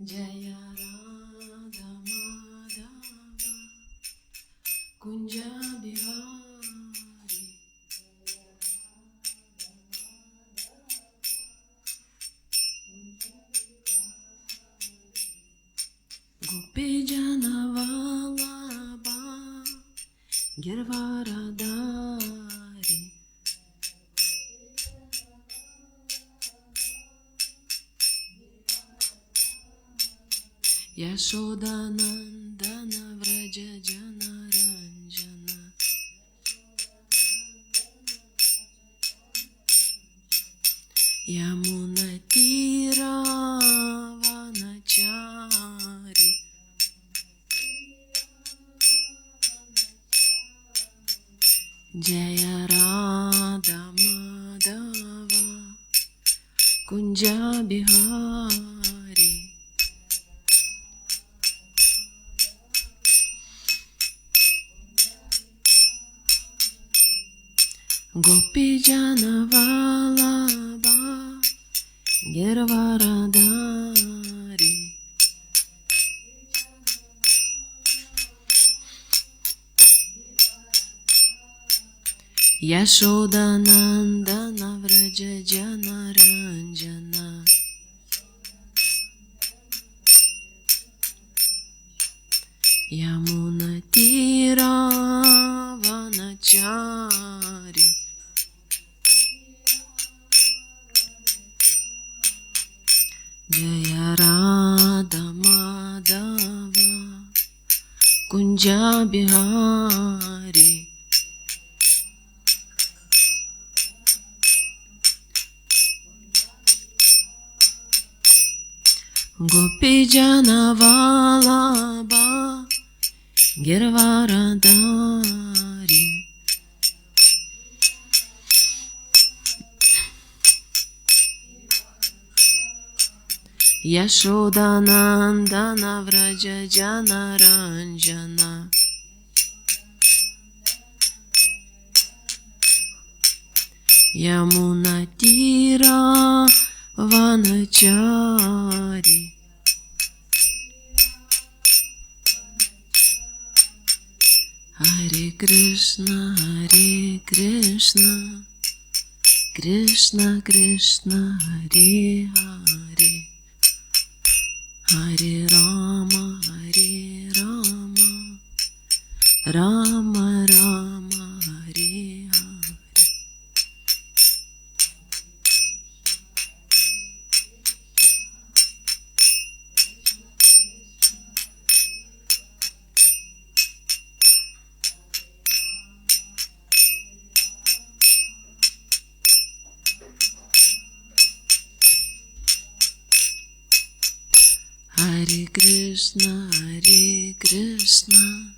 Jaya Radha Madhava Kunja Bihari Gopi Jana Vallabha Girvaradari Yashodanandana Vraja Jana Ranjana Yamuna Tira Vanachari Jaya Radha Madhava Kunja Bihari Gopi Jana Vallabha Girvaradari Yashodanandana Vraja Jana Ranjana Yamuna Tira Vanachari Jaya Radha Madhava Kunja Bihari Gopi Jana Vallabha Girvaradari Yashodanandana Vraja Jana Ranjana Yamuna Tira Vanachari Hare Krishna Krishna Krishna Hare Hare Hare Rama Rama Rama Hare Hare Hare Krishna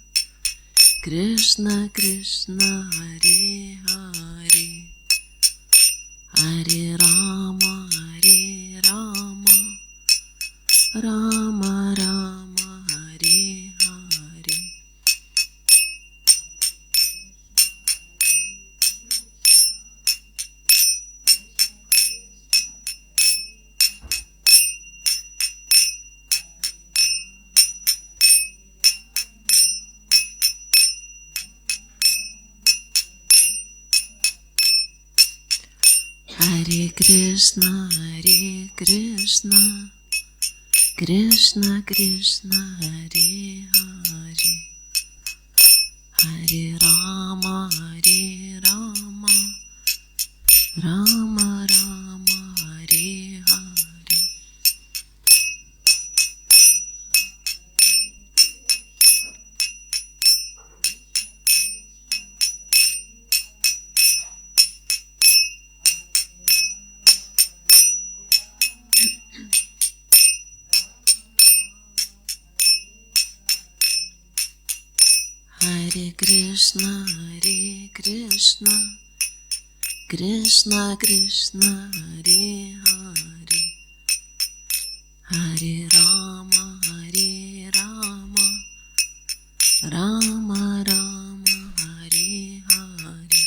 Krishna Krishna Hare Hare Hare Rama Rama Rama Hare Hare Hare Krishna Krishna Krishna Hare Hare Hare Rama Rama Rama Hare Hare Hare Krishna Krishna Krishna Hare Hare Hare Rama Rama Rama Hare Hare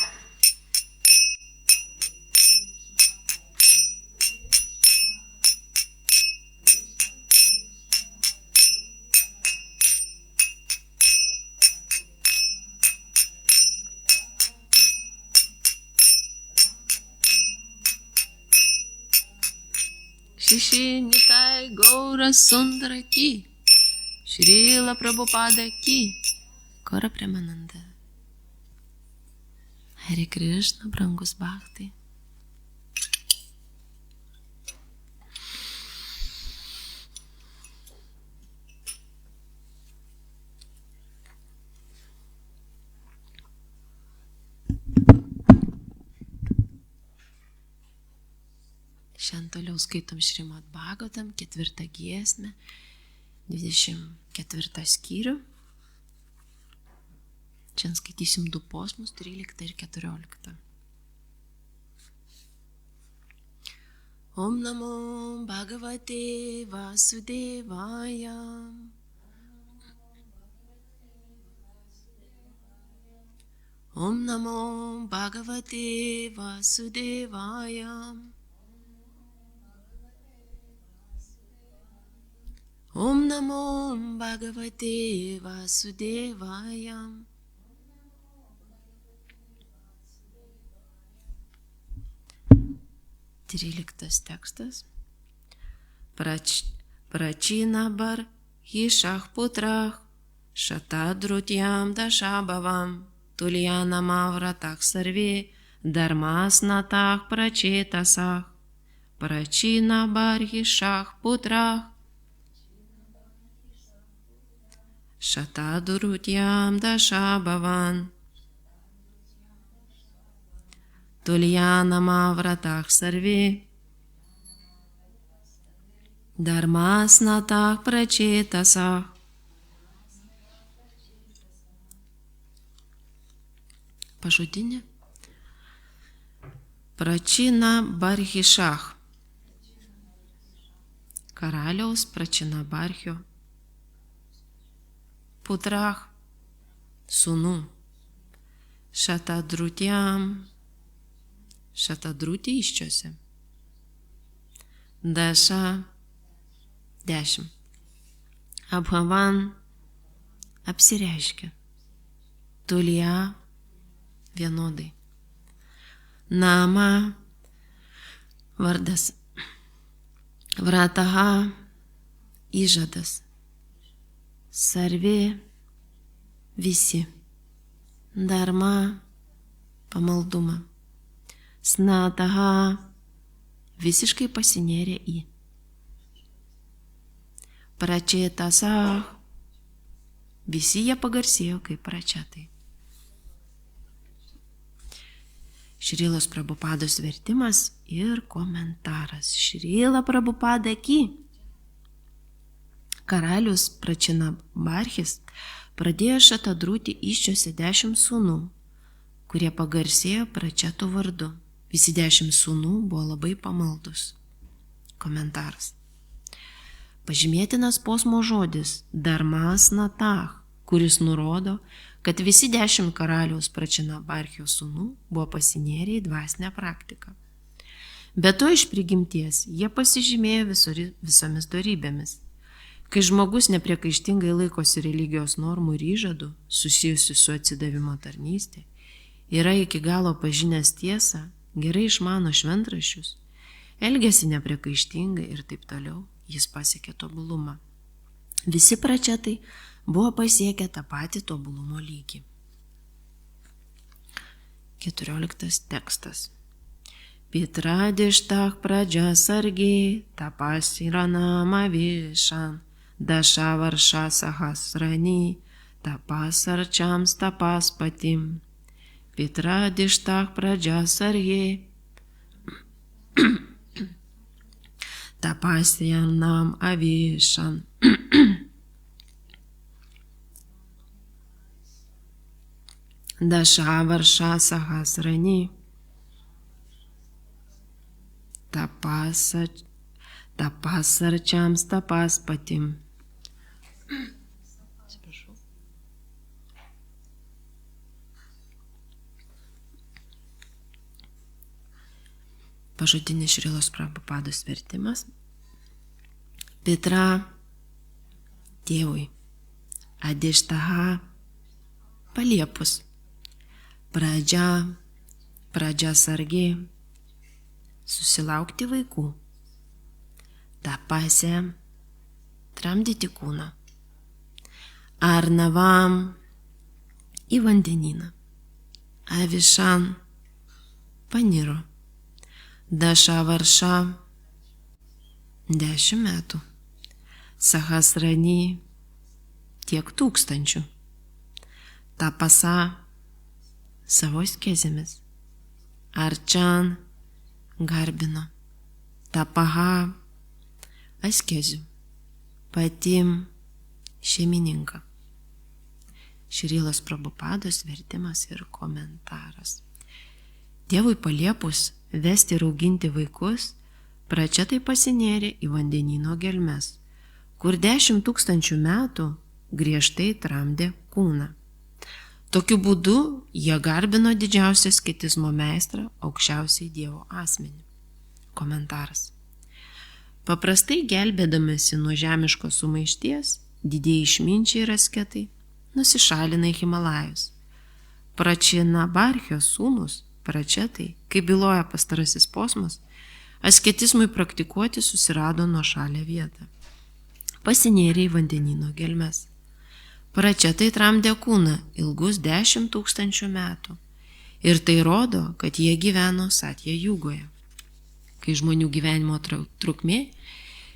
Shri Nitai Gaura Sundara Ki, Srila Prabhupada Ki, Gaura Premananda. Hare Krishna, brangus bhaktai. Šiandien toliau skaitom Šrimad Bhagavatam, 4 giesmę, 24 skyrių. Šiandien skaitysim 2 posmus, 13 ir 14. Om Namo Bhagavate Vasudevaya. Om Namo Bhagavate Vasudevaya. Om Namo Bhagavate Vasudevaya. Tryliktas tekstas. Prachina bar hishach putrach shatadrutyam dashabhavam tulyanam avratach sarve dharmas natach prachetasach. Prachina bar hishach putrach Shatadrutyam dashabhavan Tulyanam avratach sarve Dharmas natach prachetasach. Pažodinė. Prachina barhishach. Karaliaus Prachina barhio putrach, sūnų, šatadrutyam, šatadrutį iščiose, daša, 10, abhavan, apsireiškia, tulija, vienodai, nama, vardas, vrataha, įžadas, sarvė, visi, dharma, pamaldumą, snataha, visiškai pasinėrė į, prachetasach, visi jie pagarsėjo kaip prachetai. Šrilos Prabhupados vertimas ir komentaras. Šrila Prabhupada Ki. Karalius Prachina barhis pradėjo šatadrutį iščiose 10 sūnų, kurie pagarsėjo prachetų vardu. Visi 10 sūnų buvo labai pamaldus. Komentaras. Pažymėtinas posmo žodis dharmas natach, kuris nurodo, kad visi 10 karaliaus Prachina barhio sūnų buvo pasinėrę į dvasinę praktiką. Be to iš prigimties jie pasižymėjo visomis dorybėmis. Kai žmogus nepriekaištingai laikosi religijos normų ir įžadų, susijusių su atsidavimo tarnystė, yra iki galo pažinęs tiesą, gerai išmano šventraščius, elgiasi nepriekaištingai ir taip toliau, jis pasiekė tobulumą. Visi prachetai buvo pasiekę tą patį tobulumo lygį. 14 tekstas. Pitradishtach pradžia sargiai, tapas yra nama višan, daša varša sahasrani, tapas arčiams tapas patim. Pitradishtach pradžia sargiai, tapas yanam avišan. Daša varša sahasrani, tapas arčiams tapas patim. Pažodinis Šrilos Prabhupados vertimas. Pitra tėvui, adištaha paliepus, pradžia sargi susilaukti vaikų, Tapasė tramdyti kūną. Arnavam į vandenyną. Avišan paniro. Dašavarša 10 metų. Sahasrani tiek tūkstančių. Tapasa savo askezėmis. Arčan garbino. Tapaha askezių. Patim šeimininką. Šrilos Prabhupados vertimas ir komentaras. Dievui paliepus vesti ir auginti vaikus, pračetai pasinėrė į vandenyno gelmes, kur 10 000 metų griežtai tramdė kūną. Tokiu būdu jie garbino didžiausią asketizmo meistrą, aukščiausiai Dievo asmenį. Komentaras. Paprastai gelbėdamasi nuo žemiškos sumaišties, didieji išminčiai ir asketai nusišalina į Himalajus. Pračina Barchio sūnus, pračetai, kaip byloja pastarasis posmas, asketizmui praktikuoti susirado nuošalią vietą. Pasinėrė į vandenyno gelmes. Pračetai tramdė kūną ilgus 10 000 metų. Ir tai rodo, kad jie gyveno Satja Jugoje, kai žmonių gyvenimo trukmė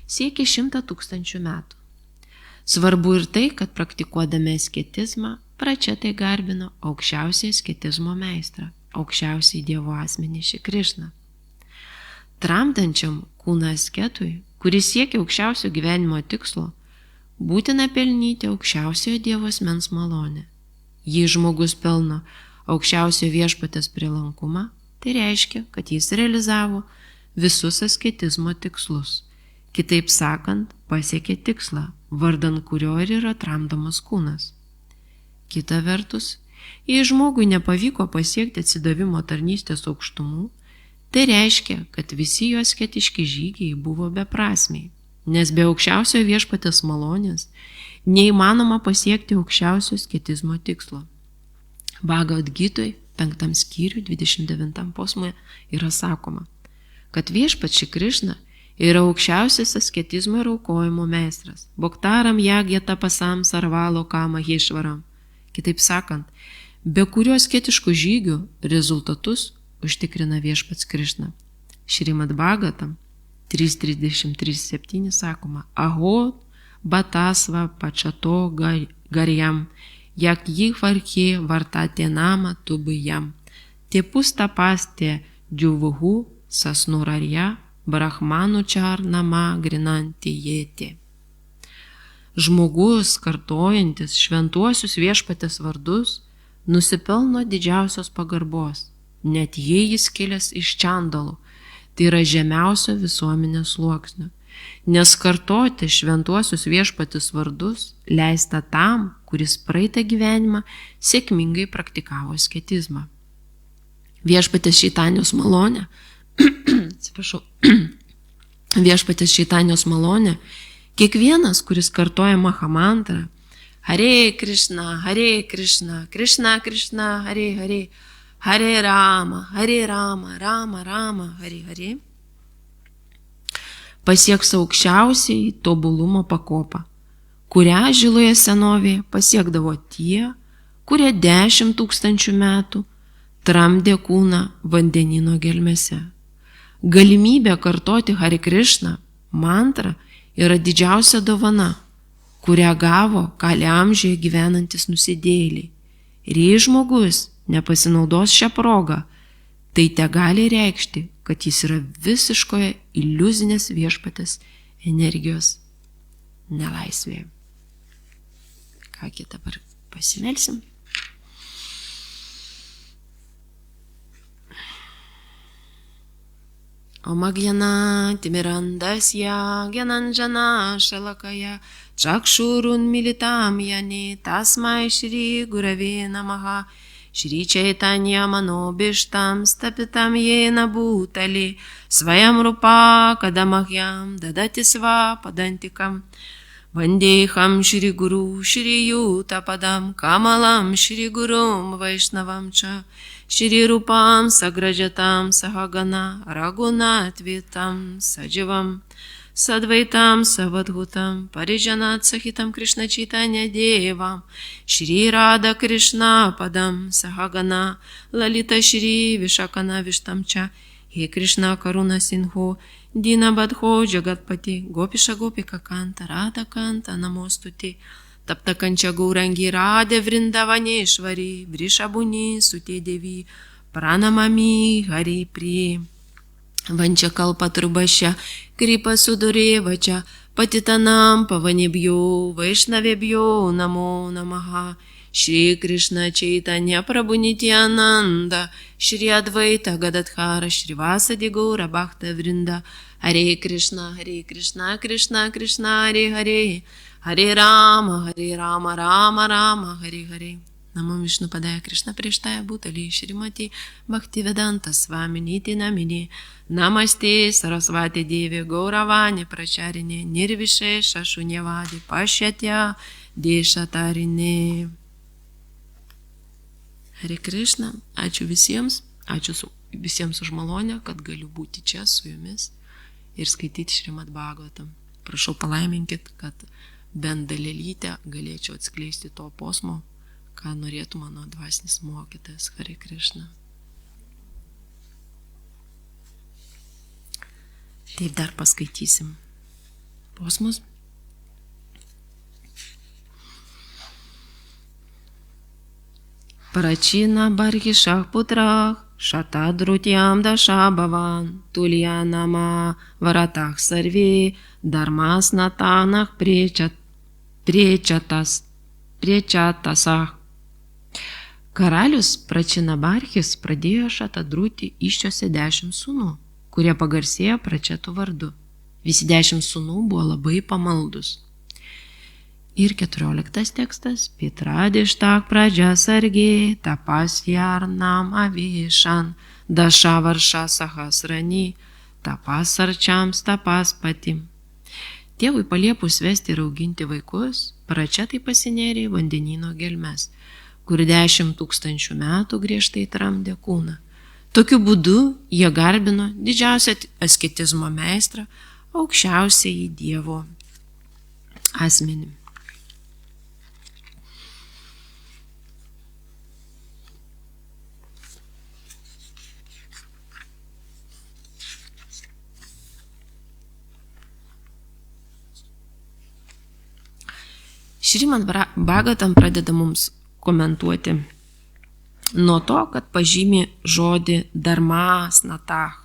siekia 100 000 metų. Svarbu ir tai, kad praktikuodami asketizmą, pračetai garbino aukščiausiai asketizmo meistrą, aukščiausiai Dievo asmenį Šri Krišną. Tramdančiam kūną asketui, kuris siekia aukščiausio gyvenimo tikslo, būtina pelnyti aukščiausiojo Dievo asmens malonę. Jei žmogus pelno aukščiausio viešpatės prielankumą, tai reiškia, kad jis realizavo visus asketizmo tikslus. Kitaip sakant, pasiekė tikslą, vardan kurio ir yra tramdomas kūnas. Kita vertus, jei žmogui nepavyko pasiekti atsidavimo tarnystės aukštumų, tai reiškia, kad visi jo asketiški žygiai buvo beprasmiai, nes be aukščiausio viešpatės malonės neįmanoma pasiekti aukščiausio asketizmo tikslo. Bhagavad Gitoj 5 skyriui 29 posmoje yra sakoma, kad viešpats Šri Krišna yra aukščiausias asketizmo ir aukojimo meistras. Bhaktaram jagya tapasam sarvalo kama hešvaram. Kitaip sakant, be kurio asketiškų žygių rezultatus užtikrina viešpats Krišna. Šrimad Bhagavatam 3.33.7 sakoma, Aho batasva pačato garyam, jak jį varkė vartatė namą tubijam. Tepus tapastė džiuvuhu sasnurarja brahmanu čar nama grinantijėtė. Žmogus, kartojantis šventuosius viešpatės vardus, nusipelno didžiausios pagarbos, net jei jis kilęs iš čandalų, tai yra žemiausio visuomenės sluoksnio, nes kartoti šventuosius viešpatės vardus leista tam, kuris praeitą gyvenimą sėkmingai praktikavo asketizmą. Viešpatės Čaitanijos malonė, viešpatės Čaitanijos malonė, kiekvienas, kuris kartoja Mahamantrą, Hare Krishna, Krishna Krishna, Hare Hare, Hare Rama, Rama Rama, Hare Hare, pasieks aukščiausiai tobulumo pakopą, kurią žiloje senovėje pasiekdavo tie, kurie 10 000 metų tramdė kūną vandenyno gelmėse. Galimybė kartoti Hare Krishna mantrą yra didžiausia dovana, kurią gavo kali amžiuje gyvenantis nusidėjėliai. Ir jei žmogus nepasinaudos šią progą, tai te gali reikšti, kad jis yra visiškoje iliuzinės viešpatės energijos nelaisvėje. Kągi dabar pasimelsim. Om Agyana Timirandasya Gyananjana Shalakaya Chakshurun Militam Yani Tasmai Shri Gurave Namaha Shri Chaitanya Manobishtam Stapitam Yena Bhutale Svayam Rupa Kadamahyam Dadati Sva Padantikam Vandeham Shri Guru Shri Yuta Padam Kamalam Shri Gurum Vaishnavam Cha Shri Rupam Sagrajatam Sahagana Raghunatvitam Sajivam Sadvaitam Savadhutam Parijanat Sahitam Krishna Chaitanya Devam Shri Radha Krishna Padam Sahagana Lalita Shri Vishakana Vishtamcha He Krishna Karuna Sinho Dina Badho Jagatpati Gopisha Gopika Kanta Radha Kanta Namostuti Tapta Kancha Gaurangi Radhe Vrindavaneshvari Vrishabuni Sute Devi Pranamami Hari Pri Vanchakalpatrubhasya Kripa Sudurevacha Patitanam Pavanebhyo Vaishnavebhyo Namo Namaha Shri Krishna Chaitanya Prabhu Nityananda Shri Advaita Gadadhara Shri Vasadi Gaura Bhakta Vrinda Hare Krishna Krishna Krishna Hare Hare Hare Rama Rama Rama Hare Hare Namo Vishnu Padaya Krishna Prishtaya Bhutali Shrimati Bhaktivedanta Svaminiti Namini Namaste Sarasvati Devi Gauravani Pracharini Nirvishesha Shunyavadi Pashyatya Deshatarine. Hare Krishna, ačiū visiems už malonę, kad galiu būti čia su jumis ir skaityti Šrimad Bhagavatam. Prašau palaiminkit, kad bent dalelytę galėčiau atskleisti to posmo, ką norėtų mano dvasinis mokytojas. Hare Krishna. Taip, dar paskaitysim posmus. Parachina Barhishah Putrah Shatadrutyam Dashabhavan Tulyanama Varatah Sarve Dharmas Natanah Priechatasah. Karalius Pračinabarchis pradėjo Šatadrutį iščiose 10 sūnų, kurie pagarsėjo Pračetų vardu. Visi 10 sūnų buvo labai pamaldus. Ir 14 tekstas. Pitradištak pradžia sargiai, tapas jarnam avišan, dašavarša sahasrani, tapas arčiams, tapas patim. Tėvui paliepus vesti ir auginti vaikus, Pračetai pasinėrė į vandenyno gelmes, kur 10 000 metų griežtai tramdė kūną. Tokiu būdu jie garbino didžiausią asketizmo meistrą, aukščiausiąjį Dievo asmenį. Šrimad Bhagavatam pradeda mums komentuoti nuo to, kad pažymi žodį Dharmas Natah,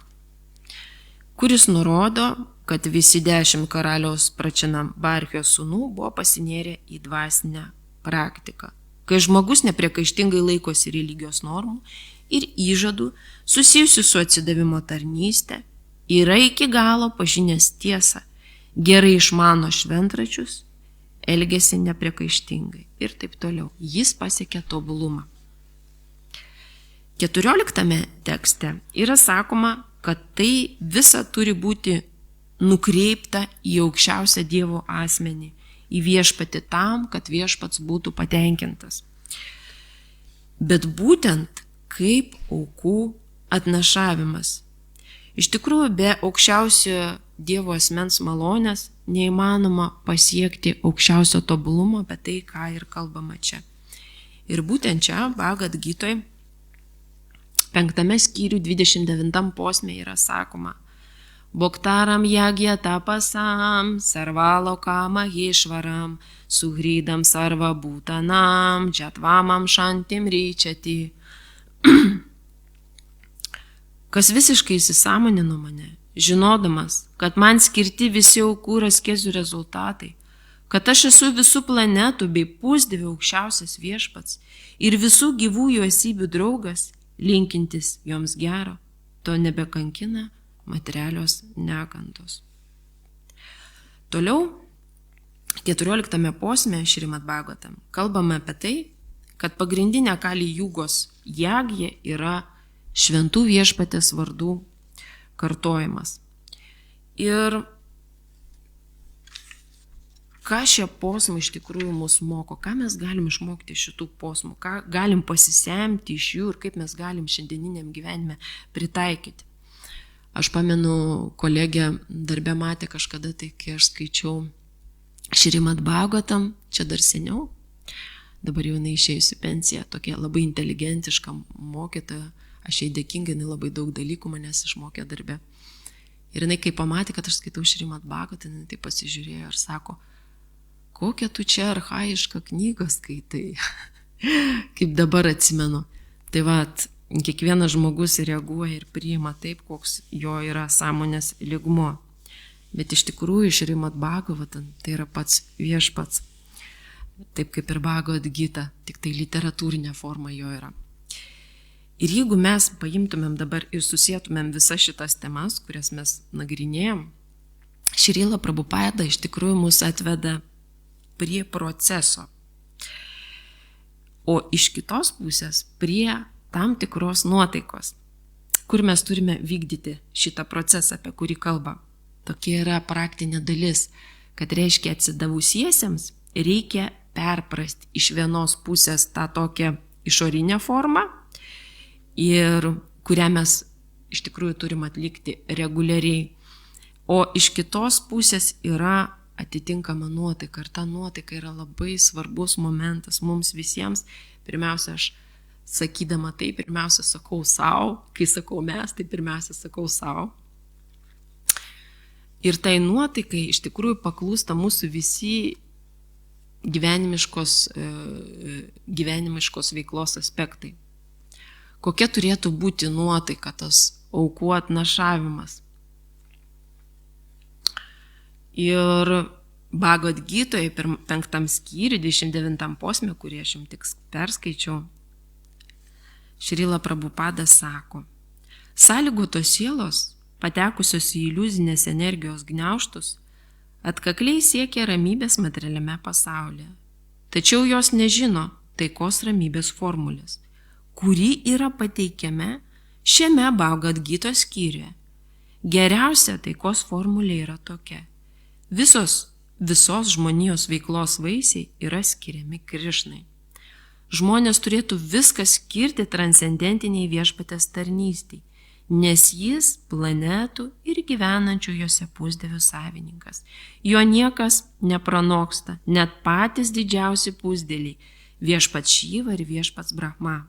kuris nurodo, kad visi 10 karaliaus Pračinabarchio sūnų buvo pasinėrę į dvasinę praktiką, kai žmogus nepriekaištingai laikosi religijos normų ir įžadų susijusių su atsidavimo tarnyste, yra iki galo pažinęs tiesą, gerai išmano šventračius, elgėsi nepriekaištingai ir taip toliau. Jis pasiekė tobulumą. 14 tekste yra sakoma, kad tai visa turi būti nukreipta į aukščiausią Dievo asmenį, į viešpatį tam, kad viešpats būtų patenkintas. Bet būtent kaip aukų atnašavimas. Iš tikrųjų, be aukščiausio Dievo asmens malonės neįmanoma pasiekti aukščiausio tobulumo, bet tai, ką ir kalbama čia. Ir būtent čia Bhagavad Gitoj 5 skyrių 29 posme yra sakoma: Bhoktaram yagya tapasam sarvalokam maheshvaram suhrydam sarva bhutanam jatvamam shantim ryčati. Kas visiškai įsisąmonino mane, žinodamas, kad man skirti visi aukų ir askezių rezultatai, kad aš esu visų planetų bei pusdievių aukščiausias viešpats ir visų gyvųjų esybių draugas, linkintis joms gero, to nebekankina materialios negandos. Toliau, 14 posme Šrimad Bhagavatam kalbame apie tai, kad pagrindinė Kali Jugos jagja yra šventų viešpatės vardų kartojimas. Ir ką šie posmai iš tikrųjų mus moko, ką mes galim išmokti šitų posmų, ką galim pasisemti iš jų ir kaip mes galim šiandieniniam gyvenime pritaikyti. Aš pamenu, kolegė darbė matė kažkada tai, kai aš skaičiau Šrimat Bhagavatam, čia dar seniau, dabar jau jinai išėjusi pensiją, tokia labai inteligentiška mokytoja, aš jai dėkinga, jinai labai daug dalykų manęs išmokė darbė. Ir jinai, kai pamatė, kad aš skaitau Šrimat Bhagavatam, jinai tai pasižiūrėjo ir sako, kokią tu čia archaišką knygą skaitai, kaip dabar atsimenu. Tai va, kiekvienas žmogus reaguoja ir priima taip, koks jo yra sąmonės lygmuo. Bet iš tikrųjų Šrimat Bhagavatam tai yra pats viešpats. Taip kaip ir Bhagavad Gita, tik tai literatūrinė forma jo yra. Ir jeigu mes paimtumėm dabar ir susietumėm visas šitas temas, kurias mes nagrinėjom, Šrila Prabhupada iš tikrųjų mus atveda prie proceso. O iš kitos pusės prie tam tikros nuotaikos, kur mes turime vykdyti šitą procesą, apie kurį kalba. Tokia yra praktinė dalis, kad reiškia atsidavusiesiems reikia perprasti iš vienos pusės tą tokią išorinę formą, ir kurią mes iš tikrųjų turim atlikti reguliariai. O iš kitos pusės yra atitinkama nuotaika. Ir ta nuotaika yra labai svarbus momentas mums visiems. Pirmiausia, aš sakydama tai, pirmiausia sakau savo, kai sakau mes, tai pirmiausia sakau savo. Ir tai nuotaikai iš tikrųjų paklūsta mūsų visi gyvenimiškos veiklos aspektai. Kokia turėtų būti nuotaika, tas aukų atnašavimas. Ir Bhagavad Gitoje 5 skyriuje 29 posme, kurį aš jums tik perskaičiau, Šrila Prabhupada sako, sąlygotos sielos, patekusios į iliuzinės energijos gniaužtus, atkakliai siekia ramybės materialiame pasaulyje. Tačiau jos nežino taikos ramybės formulės, kuri yra pateikiame šiame Bhagavad Gitos skyriuje. Geriausia taikos formulė yra tokia. Visos žmonijos veiklos vaisiai yra skiriami Krišnai. Žmonės turėtų viską skirti transcendentiniai viešpatės tarnystei, nes jis planetų ir gyvenančių jose pusdievių savininkas. Jo niekas nepranoksta, net patys didžiausi pusdėliai, viešpats Šiva ir viešpats Brahma.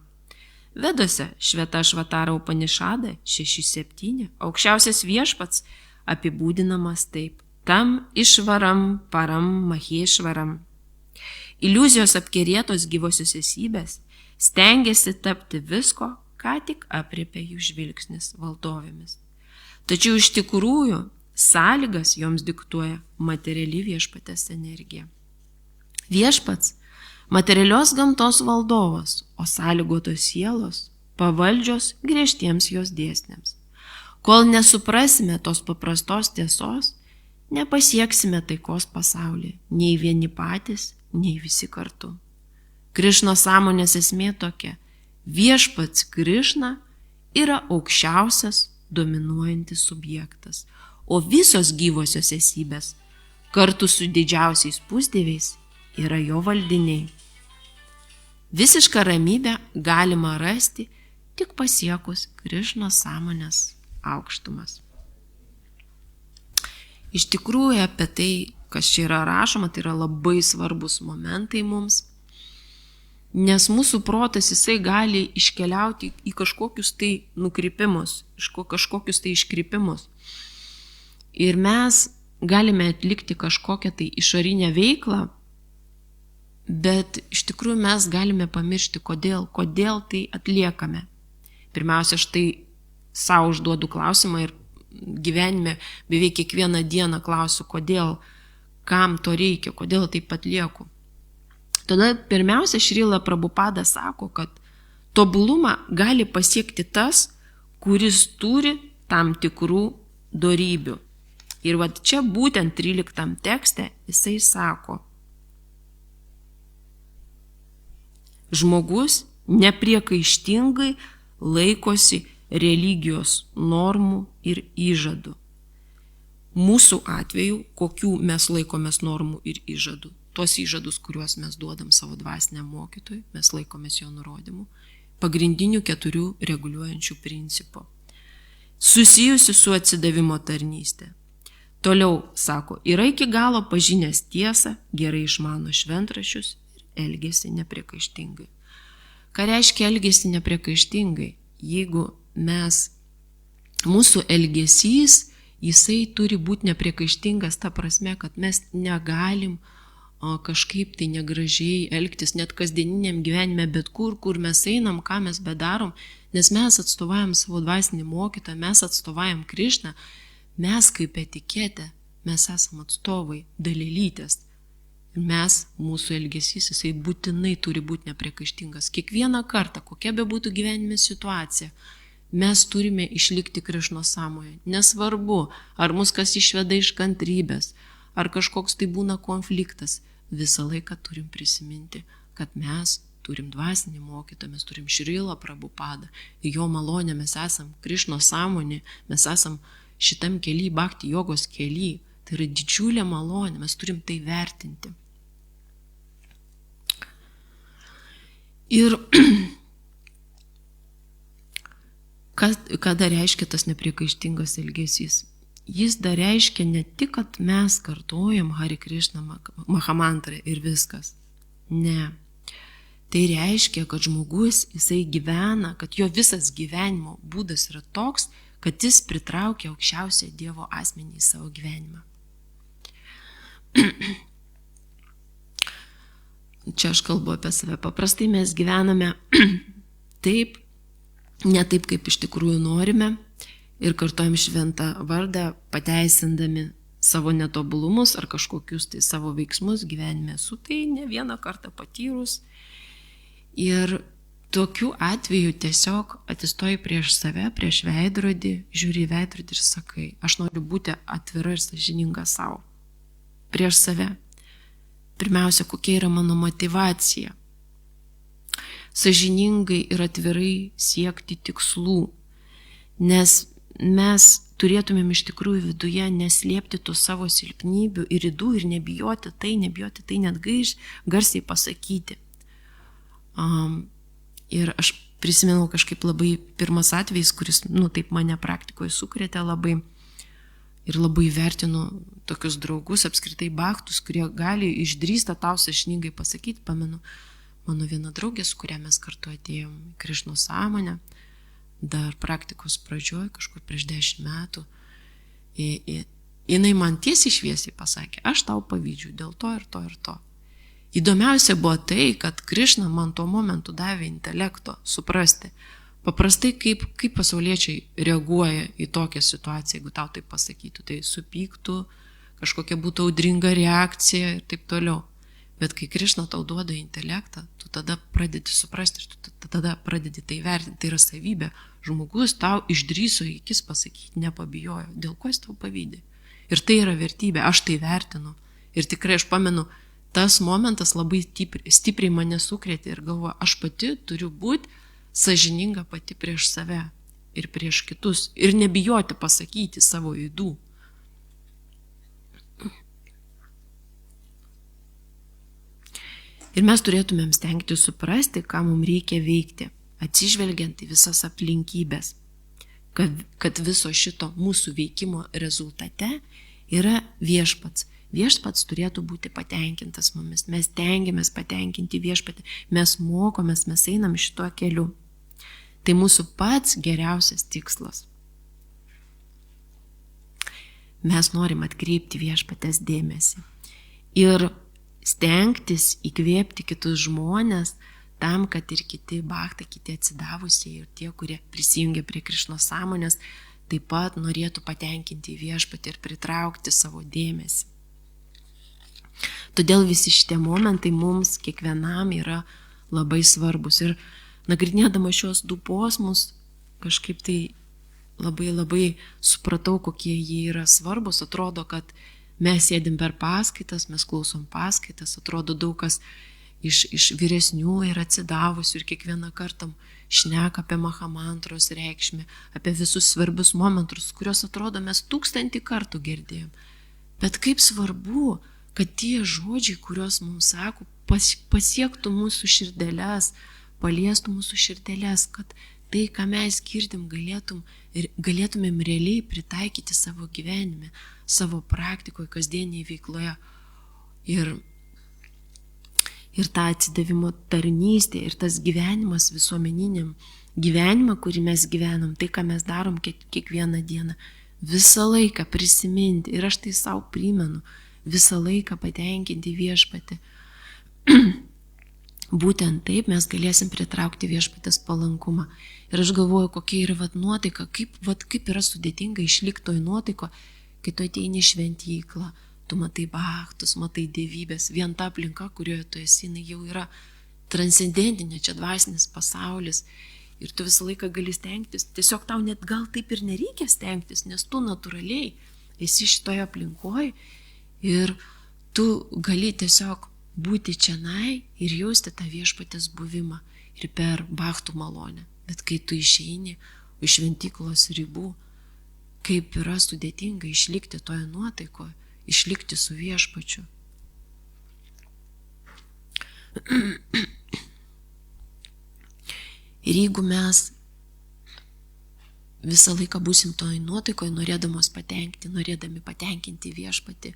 Vedose Švetašvatara Upanišada 6.7 aukščiausias viešpats apibūdinamas taip: tam išvaram param mahešvaram. Iliuzijos apkerėtos gyvosios esybės stengiasi tapti visko, ką tik aprėpia jų žvilgsnis valdovėmis. Tačiau iš tikrųjų sąlygas joms diktuoja materiali viešpatės energija. Viešpats materialios gamtos valdovas, o sąlygotos sielos pavaldžios griežtiems jos dėsniams. Kol nesuprasime tos paprastos tiesos, nepasieksime taikos pasaulyje, nei vieni patys, nei visi kartu. Krišnos sąmonės esmė tokia: viešpats Krišna yra aukščiausias dominuojantis subjektas, o visos gyvosios esybės kartu su didžiausiais pusdieviais yra jo valdiniai. Visišką ramybę galima rasti tik pasiekus Krišnos sąmonės aukštumas. Iš tikrųjų apie tai, kas čia yra rašoma, tai yra labai svarbus momentai mums, nes mūsų protas jisai gali iškeliauti į kažkokius tai nukrypimus, kažkokius tai iškrypimus. Ir mes galime atlikti kažkokią tai išorinę veiklą, bet iš tikrųjų mes galime pamiršti, kodėl tai atliekame. Pirmiausia, aš tai savo užduodu klausimą ir gyvenime beveik kiekvieną dieną klausiu, kodėl, kam to reikia, kodėl taip atlieku. Tada pirmiausia Šrila Prabhupada sako, kad tobulumą gali pasiekti tas, kuris turi tam tikrų dorybių. Ir va čia būtent 13 tekste jisai sako: žmogus nepriekaištingai laikosi religijos normų ir įžadų. Mūsų atveju, kokių mes laikomės normų ir įžadų? Tuos įžadus, kuriuos mes duodam savo dvasiniam mokytojui, mes laikomės jo nurodymų, pagrindinių 4 reguliuojančių principų. susijusi su atsidavimo tarnystė. Toliau, sako, yra iki galo pažinęs tiesą, gerai išmano šventraščius ir elgesi nepriekaištingai. Ką reiškia elgesi nepriekaištingai? Jeigu mūsų elgesys, jisai turi būti nepriekaištingas ta prasme, kad mes negalim kažkaip tai negražiai elgtis net kasdieniniam gyvenime, bet kur mes einam, ką mes bedarom, nes mes atstovavim savo dvasinį mokytoją, mes atstovavim Krišną, mes kaip etiketė, mes esam atstovai, dalelytės. Ir mūsų elgesys, jisai būtinai turi būti nepriekaištingas. Kiekvieną kartą, kokia be būtų gyvenime situacija, mes turime išlikti Krišnos sąmoje. Nesvarbu, ar mus kas išveda iš kantrybės, ar kažkoks tai būna konfliktas, visą laiką turim prisiminti, kad mes turim dvasinį mokytoją, mes turim Šrilą Prabhupadą, jo malonę, mes esam Krišnos sąmonė, mes esam šitam kely, bhakti jogos kely. Tai yra didžiulė malonė, mes turim tai vertinti. Ir ką dar reiškia tas nepriekaištingas elgesys? Jis dar reiškia ne tik, kad mes kartojam Hare Krishna Mahamantrą ir viskas. Ne. Tai reiškia, kad žmogus, jisai gyvena, kad jo visas gyvenimo būdas yra toks, kad jis pritraukia aukščiausią Dievo asmenį į savo gyvenimą. Čia aš kalbu apie save. Paprastai mes gyvename taip, ne taip, kaip iš tikrųjų norime ir kartojam šventą vardą, pateisindami savo netobulumus ar kažkokius tai savo veiksmus gyvenime. Esu tai ne vieną kartą patyrus. Ir tokiu atveju tiesiog atsistoji prieš save, prieš veidrodį, žiūri į veidrodį ir sakai, aš noriu būti atvira ir sąžininga savo. Prieš save. Pirmiausia, kokia yra mano motyvacija. Sąžiningai ir atvirai siekti tikslų. Nes mes turėtumėm iš tikrųjų viduje neslėpti tų savo silpnybių ir ydų ir nebijoti tai net garsiai pasakyti. Ir aš prisimenu kažkaip labai pirmas atvejis, kuris, taip mane praktikoje sukrėtė labai ir labai vertinu tokius draugus, apskritai bhaktus, kurie gali išdrįsta tau sąžiningai pasakyti. Pamenu, mano viena draugė, su kuria mes kartu atėjom į Krišnos sąmonę, dar praktikos pradžioj, kažkur prieš 10 metų, jinai man tiesiai šviesiai pasakė, aš tau pavydžiu dėl to ir to ir to. Įdomiausia buvo tai, kad Krišna man tuo momentu davė intelekto suprasti. Paprastai kaip pasauliečiai reaguoja į tokią situaciją, jeigu tau tai pasakytų, tai supyktų, kažkokia būtų audringa reakcija ir taip toliau. Bet kai Krišna tau duoda intelektą, tu tada pradedi suprasti ir tu tada pradedi tai vertinti. Tai yra savybė. Žmogus tau išdrįso į akis pasakyti, nepabijojo. Dėl ko jis tau pavydė? Ir tai yra vertybė. Aš tai vertinu. Ir tikrai aš pamenu, tas momentas labai stipriai mane sukrėtė ir galvoju, aš pati turiu būti sąžininga pati prieš save ir prieš kitus ir nebijoti pasakyti savo ydų. Ir mes turėtumėm stengti suprasti, ką mums reikia veikti, atsižvelgiant į visas aplinkybės, kad viso šito mūsų veikimo rezultate yra viešpats. Viešpats turėtų būti patenkintas mumis. Mes tengiamės patenkinti viešpatį. Mes mokomės, mes einam šituo keliu. Tai mūsų pats geriausias tikslas. Mes norim atkreipti viešpatės dėmesį. Ir stengtis įkvėpti kitus žmonės tam, kad ir kiti bhaktai, kiti atsidavusiai ir tie, kurie prisijungia prie Krišnos sąmonės, taip pat norėtų patenkinti viešpatį ir pritraukti savo dėmesį. Todėl visi šitie momentai mums kiekvienam yra labai svarbus. Ir nagrinėdama šios du posmus, kažkaip tai labai supratau, kokie jie yra svarbus. Atrodo, kad mes sėdim per paskaitas, mes klausom paskaitas, atrodo daug kas iš vyresnių yra atsidavusių ir kiekvieną kartą šneka apie Mahamantros reikšmę, apie visus svarbius momentus, kuriuos atrodo mes 1000 kartų girdėjom. Bet kaip svarbu, kad tie žodžiai, kuriuos mums sako, pasiektų mūsų širdeles, paliestų mūsų širdeles, kad tai, ką mes girdim, galėtumėm realiai pritaikyti savo gyvenime, savo praktikoje, kasdienėje veikloje. Ir tą atsidavimo tarnystę, ir tas gyvenimas visuomeniniam gyvenimą, kurį mes gyvenam, tai, ką mes darom kiekvieną dieną, visą laiką prisiminti, ir aš tai savo primenu, visą laiką patenkinti viešpatį. Būtent taip mes galėsim pritraukti viešpatės palankumą. Ir aš galvoju, kokia yra nuotaika, kaip yra sudėtinga išlikti toj nuotaiko, kai tu ateini į šventyklą, tu matai bachtus, matai dievybės, vien ta aplinka, kurioje tu esi, jinai jau yra transcendentinė, čia dvasinis pasaulis. Ir tu visą laiką gali stengtis, tiesiog tau net gal taip ir nereikia stengtis, nes tu natūraliai esi šitoje aplinkoje ir tu gali tiesiog būti čianai ir jausti tą viešpatės buvimą ir per bachtų malonę. Bet kai tu išeini iš šventyklos ribų, kaip yra sudėtinga išlikti toje nuotaikoje, išlikti su viešpačiu. Ir jeigu mes visą laiką būsim toje nuotaikoje, norėdami patenkinti viešpatį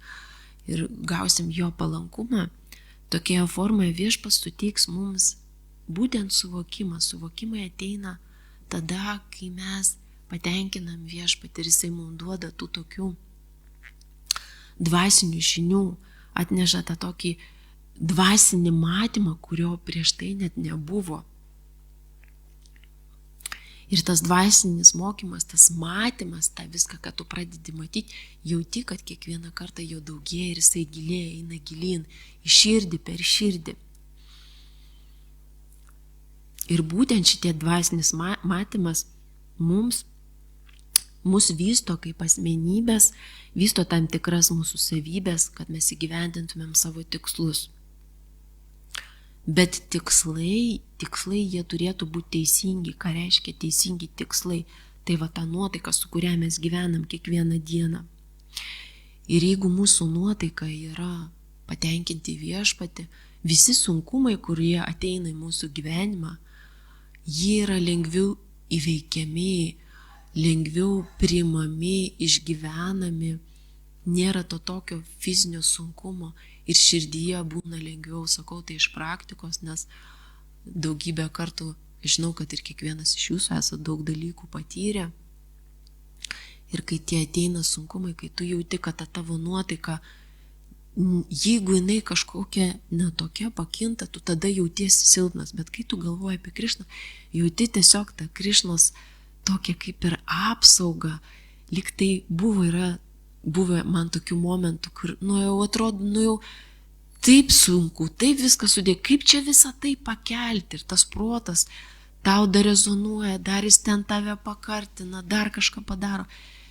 ir gausim jo palankumą, tokioje formoje viešpats suteiks mums būtent suvokimą. Suvokimai ateina tada, kai mes patenkinam viešpatį ir jisai mums duoda tų tokių dvasinių žinių, atneša tą tokį dvasinį matymą, kurio prieš tai net nebuvo. Ir tas dvasinis mokymas, tas matymas, tą viską, ką tu pradedi matyti, jauti, kad kiekvieną kartą jo daugėja ir jisai gilėja, eina gilyn, į širdį, per širdį. Ir būtent šitie dvasinis matymas mus vysto kaip asmenybės, vysto tam tikras mūsų savybės, kad mes įgyvendintumėm savo tikslus. Bet tikslai jie turėtų būti teisingi. Ką reiškia teisingi tikslai? Tai ta nuotaika, su kuria mes gyvenam kiekvieną dieną. Ir jeigu mūsų nuotaika yra patenkinti viešpatį, visi sunkumai, kurie ateina į mūsų gyvenimą, jie yra lengviau įveikiami, lengviau priimami, išgyvenami. Nėra to tokio fizinio sunkumo ir širdyje būna lengviau, sakau tai iš praktikos, nes daugybę kartų žinau, kad ir kiekvienas iš jūsų esate daug dalykų patyrę. Ir kai tie ateina sunkumai, kai tu jauti, kad ta tavo nuotaika, jeigu jinai kažkokia netokia pakinta, tu tada jautiesi silpnas, bet kai tu galvoji apie Krišną, jauti tiesiog tą Krišnos tokia kaip ir apsauga, lyg tai buvo man tokių momentų, kur, jau atrodo, jau taip sunku, taip viskas sudė, kaip čia visą tai pakelti, ir tas protas tau dar rezonuoja, dar jis ten tave pakartina, dar kažką padaro,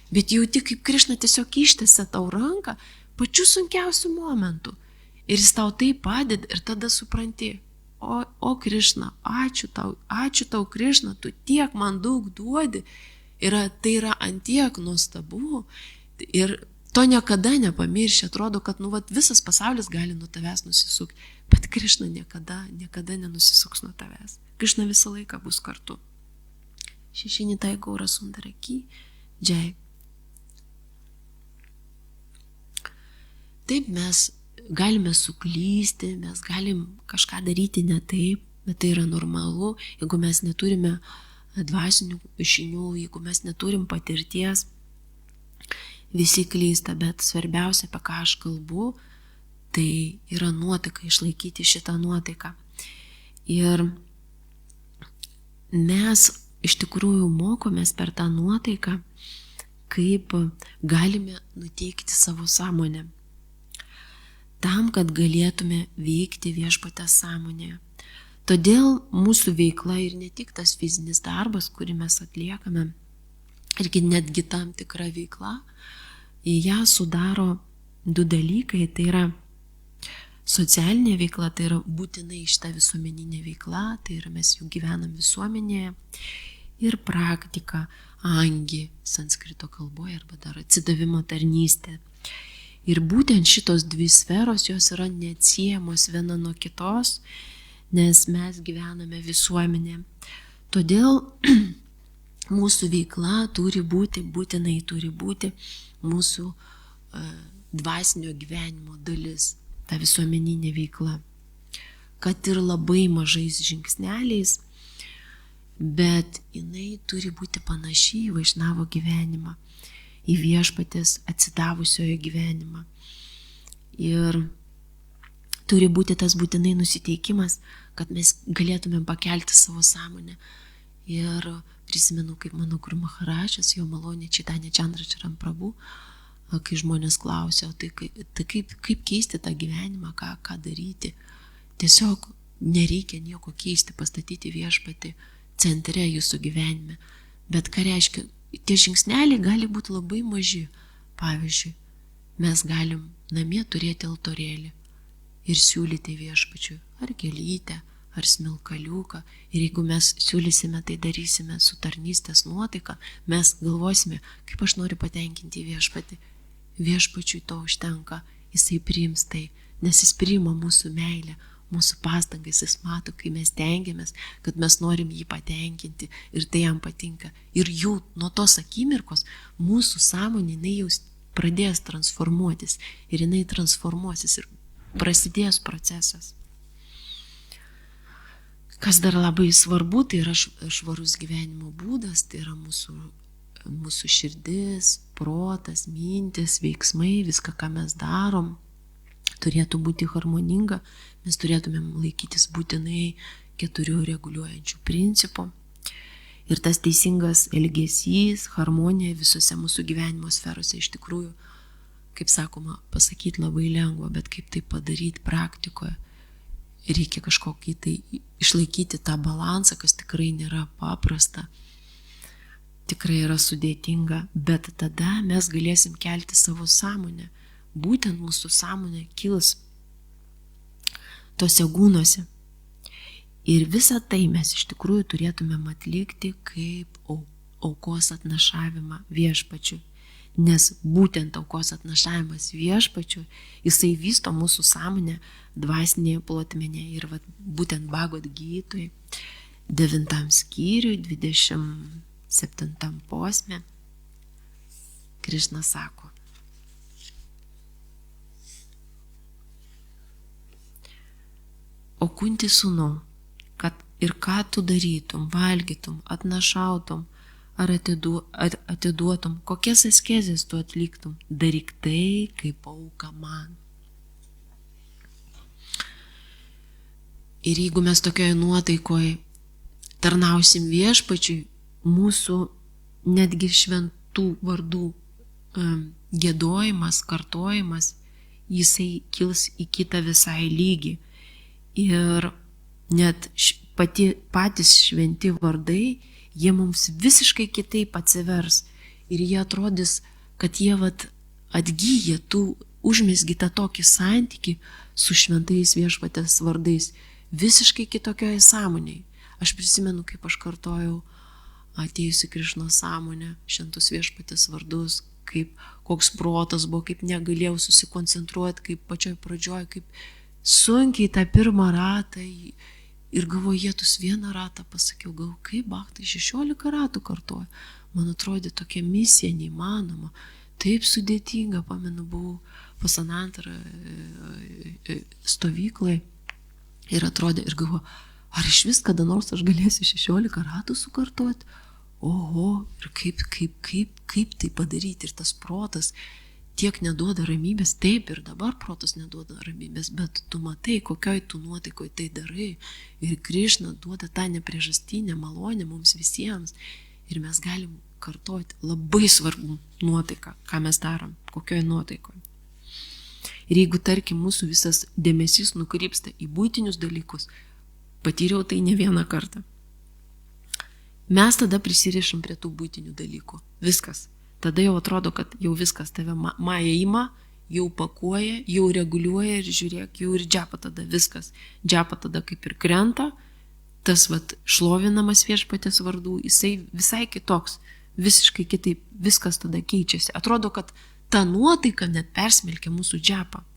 bet jauti, kaip Krišna tiesiog ištiesia tau ranką pačių sunkiausių momentų, ir jis tau taip padeda, ir tada supranti, o Krišna, ačiū tau Krišna, tu tiek man daug duodi, tai yra antiek nuostabu. Ir to niekada nepamirši, atrodo, kad visas pasaulis gali nuo tavęs nusisukti, bet Krišna niekada nenusisuks nuo tavęs. Krišna visą laiką bus kartu. Šešinitai Gaura Sundaraki, Džai. Taip, mes galime suklysti, mes galim kažką daryti ne taip, bet tai yra normalu, jeigu mes neturime dvasinių žinių, jeigu mes neturim patirties. Visi klysta, bet svarbiausia, apie ką aš kalbu, tai yra nuotaika, išlaikyti šitą nuotaiką. Ir mes iš tikrųjų mokomės per tą nuotaiką, kaip galime nuteikti savo sąmonę, tam, kad galėtume veikti viešpatės sąmonėje. Todėl mūsų veikla ir ne tik tas fizinis darbas, kurį mes atliekame, irgi netgi tam tikra veikla, į ją sudaro du dalykai, tai yra socialinė veikla, tai yra būtinai šita visuomeninė veikla, tai yra mes jau gyvenam visuomenėje, ir praktika, angi, sanskrito kalboje, arba dar atsidavimo tarnystė. Ir būtent šitos dvi sferos, jos yra neatsiejamos viena nuo kitos, nes mes gyvename visuomenėje. Todėl mūsų veikla būtinai turi būti mūsų dvasinio gyvenimo dalis, ta visuomeninė veikla. Kad ir labai mažais žingsneliais, bet jinai turi būti panaši į vaišnavo gyvenimą, į viešpatės atsidavusiojo gyvenimą. Ir turi būti tas būtinai nusiteikimas, kad mes galėtumėm pakelti savo sąmonę. Ir prisimenu, kaip mano Guru Maharajas, jo malonė Chaitanya Chandra Prabhu, kai žmonės klausė, tai kaip keisti tą gyvenimą, ką daryti. Tiesiog nereikia nieko keisti, pastatyti viešpatį centre jūsų gyvenime. Bet ką reiškia, tie žingsneliai gali būti labai maži. Pavyzdžiui, mes galim namie turėti altorėlį ir siūlyti viešpačiui ar gėlytę, ar smilkaliuką. Ir jeigu mes siūlysime, tai darysime su tarnystės nuotaika, mes galvosime, kaip aš noriu patenkinti viešpatį. Viešpačiui to užtenka, jisai priims tai, nes jis priima mūsų meilę, mūsų pastangas, jis mato, kai mes tengiamės, kad mes norim jį patenkinti ir tai jam patinka. Ir jau nuo tos akimirkos mūsų sąmonė jinai jau pradės transformuotis ir jinai transformuosis ir prasidės procesas. Kas dar labai svarbu, tai yra švarus gyvenimo būdas, tai yra mūsų širdis, protas, mintis, veiksmai, viską, ką mes darom, turėtų būti harmoninga, mes turėtumėm laikytis būtinai 4 reguliuojančių principų. Ir tas teisingas elgesys, harmonija visose mūsų gyvenimo sferose iš tikrųjų, kaip sakoma, pasakyti labai lengva, bet kaip tai padaryti praktikoje, reikia kažkokį tai išlaikyti tą balansą, kas tikrai nėra paprasta, tikrai yra sudėtinga, bet tada mes galėsim kelti savo sąmonę. Būtent mūsų sąmonė kils tose gūnuose. Ir visą tai mes iš tikrųjų turėtumėm atlikti kaip aukos atnašavimą viešpačiui. Nes būtent aukos atnašavimas viešpačiui, jisai vysto mūsų sąmonę dvasinėje plotmėje. Ir būtent Bhagavad Gitoj 9 skyriui 27 posme Krišna sako: O Kunti sūnau, kad ir ką tu darytum, valgytum, atnašautum ar atiduotum, kokias askezes tu atliktum, daryk tai kaip auka man. Ir jeigu mes tokioje nuotaikoje tarnausim viešpačiui, mūsų netgi šventų vardų giedojimas, kartojimas, jisai kils į kitą visai lygį. Ir net patys šventi vardai, jie mums visiškai kitaip atsivers. Ir jie atrodys, kad jie atgyja, tu užmesgi tą tokį santykį su šventais viešpatės vardais, visiškai kitokioje sąmonėje. Aš prisimenu, kaip aš kartojau atėjusi Krišnos sąmonę, šventus viešpatės vardus, koks protas buvo, kaip negalėjau susikoncentruoti, kaip pačioj pradžioj, kaip sunkiai tą pirmą ratą ir galvoju, jėtus vieną ratą pasakiau, kaip bhaktai 16 ratų kartuoju. Man atrodė tokia misija neįmanoma, taip sudėtinga, pamenu, buvau pas Anantarą stovyklai ir atrodė, ir galvoju, ar iš vis kada nors aš galėsiu 16 ratų sukartuoti? Oho, ir kaip tai padaryti, ir tas protas tiek neduoda ramybės, taip ir dabar protas neduoda ramybės, bet tu matai, kokioj tu nuotaikoj tai darai, ir Krišna duoda tą nepriežastinę malonę mums visiems, ir mes galim kartoti labai svarbų nuotaiką, ką mes darom, kokioj nuotaikoj. Ir jeigu, tarkim, mūsų visas dėmesys nukrypsta į buitinius dalykus, patyriau tai ne vieną kartą, mes tada prisirišam prie tų buitinių dalykų, viskas. Tada jau atrodo, kad jau viskas tave maja ima, jau pakuoja, jau reguliuoja ir žiūrėk, jau ir džapa tada viskas. Džapa tada kaip ir krenta, tas šlovinamas viešpatės vardų, jisai visai kitoks, visiškai kitaip, viskas tada keičiasi. Atrodo, kad ta nuotaika net persmelkia mūsų džapą.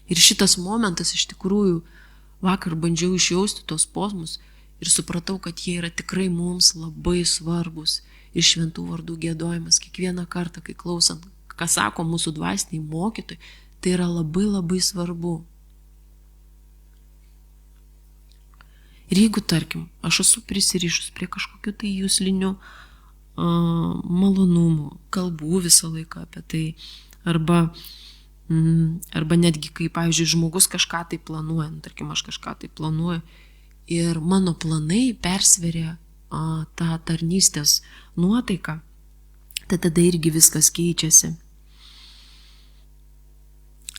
Ir šitas momentas iš tikrųjų, vakar bandžiau išjausti tos posmus ir supratau, kad jie yra tikrai mums labai svarbus. Ir šventų vardų giedojimas kiekvieną kartą, kai klausant, ką sako mūsų dvasiniai mokytojai, tai yra labai labai svarbu. Ir jeigu, tarkim, aš esu prisirišus prie kažkokių tai jūslinių malonumų, kalbų visą laiką apie tai, arba netgi, kai, pavyzdžiui, žmogus kažką tai planuoja, tarkim, aš kažką tai planuoju, ir mano planai persveria tą tarnystės nuotaiką, tai tada irgi viskas keičiasi.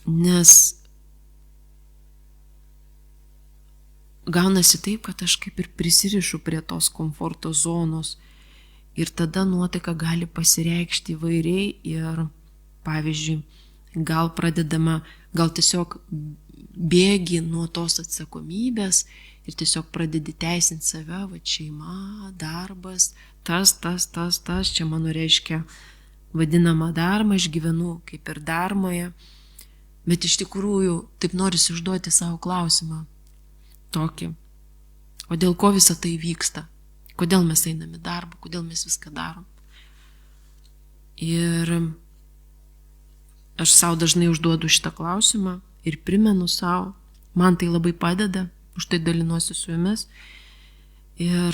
Nes gaunasi taip, kad aš kaip ir prisirišu prie tos komforto zonos ir tada nuotaika gali pasireikšti įvairiai ir, pavyzdžiui, gal tiesiog bėgi nuo tos atsakomybės ir tiesiog pradedi teisinti save, va šeima, darbas, tas, čia mano reiškia vadinama dharma, aš gyvenu kaip ir dharmoje, bet iš tikrųjų taip norisi užduoti savo klausimą tokį, o dėl ko visa tai vyksta, kodėl mes einame į darbą, kodėl mes viską darom. Ir aš savo dažnai užduodu šitą klausimą ir primenu savo, man tai labai padeda, už tai dalinuosi su jumis. Ir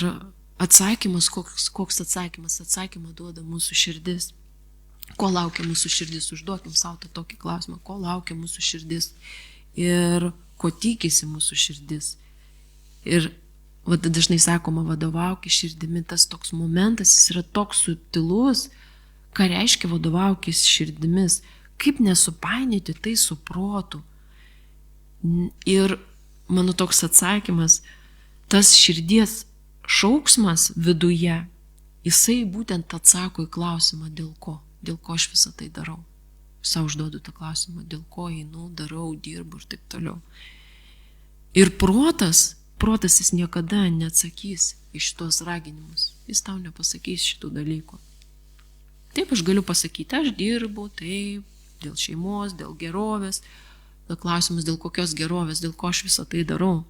atsakymas, koks atsakymas? Atsakymą duoda mūsų širdis. Ko laukia mūsų širdis? Užduokim savo tokį klausimą, ko laukia mūsų širdis ir ko tikisi mūsų širdis. Ir dažnai sakoma, vadovaukis širdimi, tas toks momentas, jis yra toks subtilus, ką reiškia vadovaukis širdimis, kaip nesupainioti tai su protu. Ir mano toks atsakymas, tas širdies šauksmas viduje, jisai būtent atsako į klausimą, dėl ko aš visą tai darau. Sau užduodu tą klausimą, dėl ko einu, darau, dirbu ir taip toliau. Ir protas jis niekada neatsakys iš tos raginimus, jis tau nepasakys šitų dalykų. Taip, aš galiu pasakyti, aš dirbu, taip, dėl šeimos, dėl gerovės, klausimas, dėl kokios gerovės, dėl ko aš visą tai darau.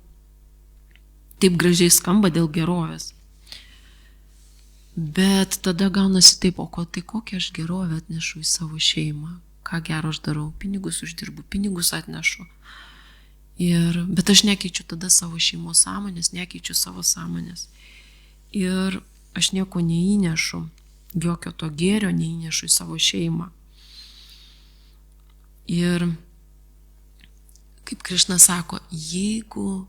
Taip gražiai skamba dėl gerovės. Bet tada gaunasi taip, tai kokią aš gerovę atnešu į savo šeimą, ką gero aš darau, pinigus uždirbu, pinigus atnešu. Bet aš nekeičiu tada savo šeimos sąmonės, nekeičiu savo sąmonės. Ir aš nieko neįnešu, jokio to gėrio neįnešu į savo šeimą. Ir kaip Krišna sako, jeigu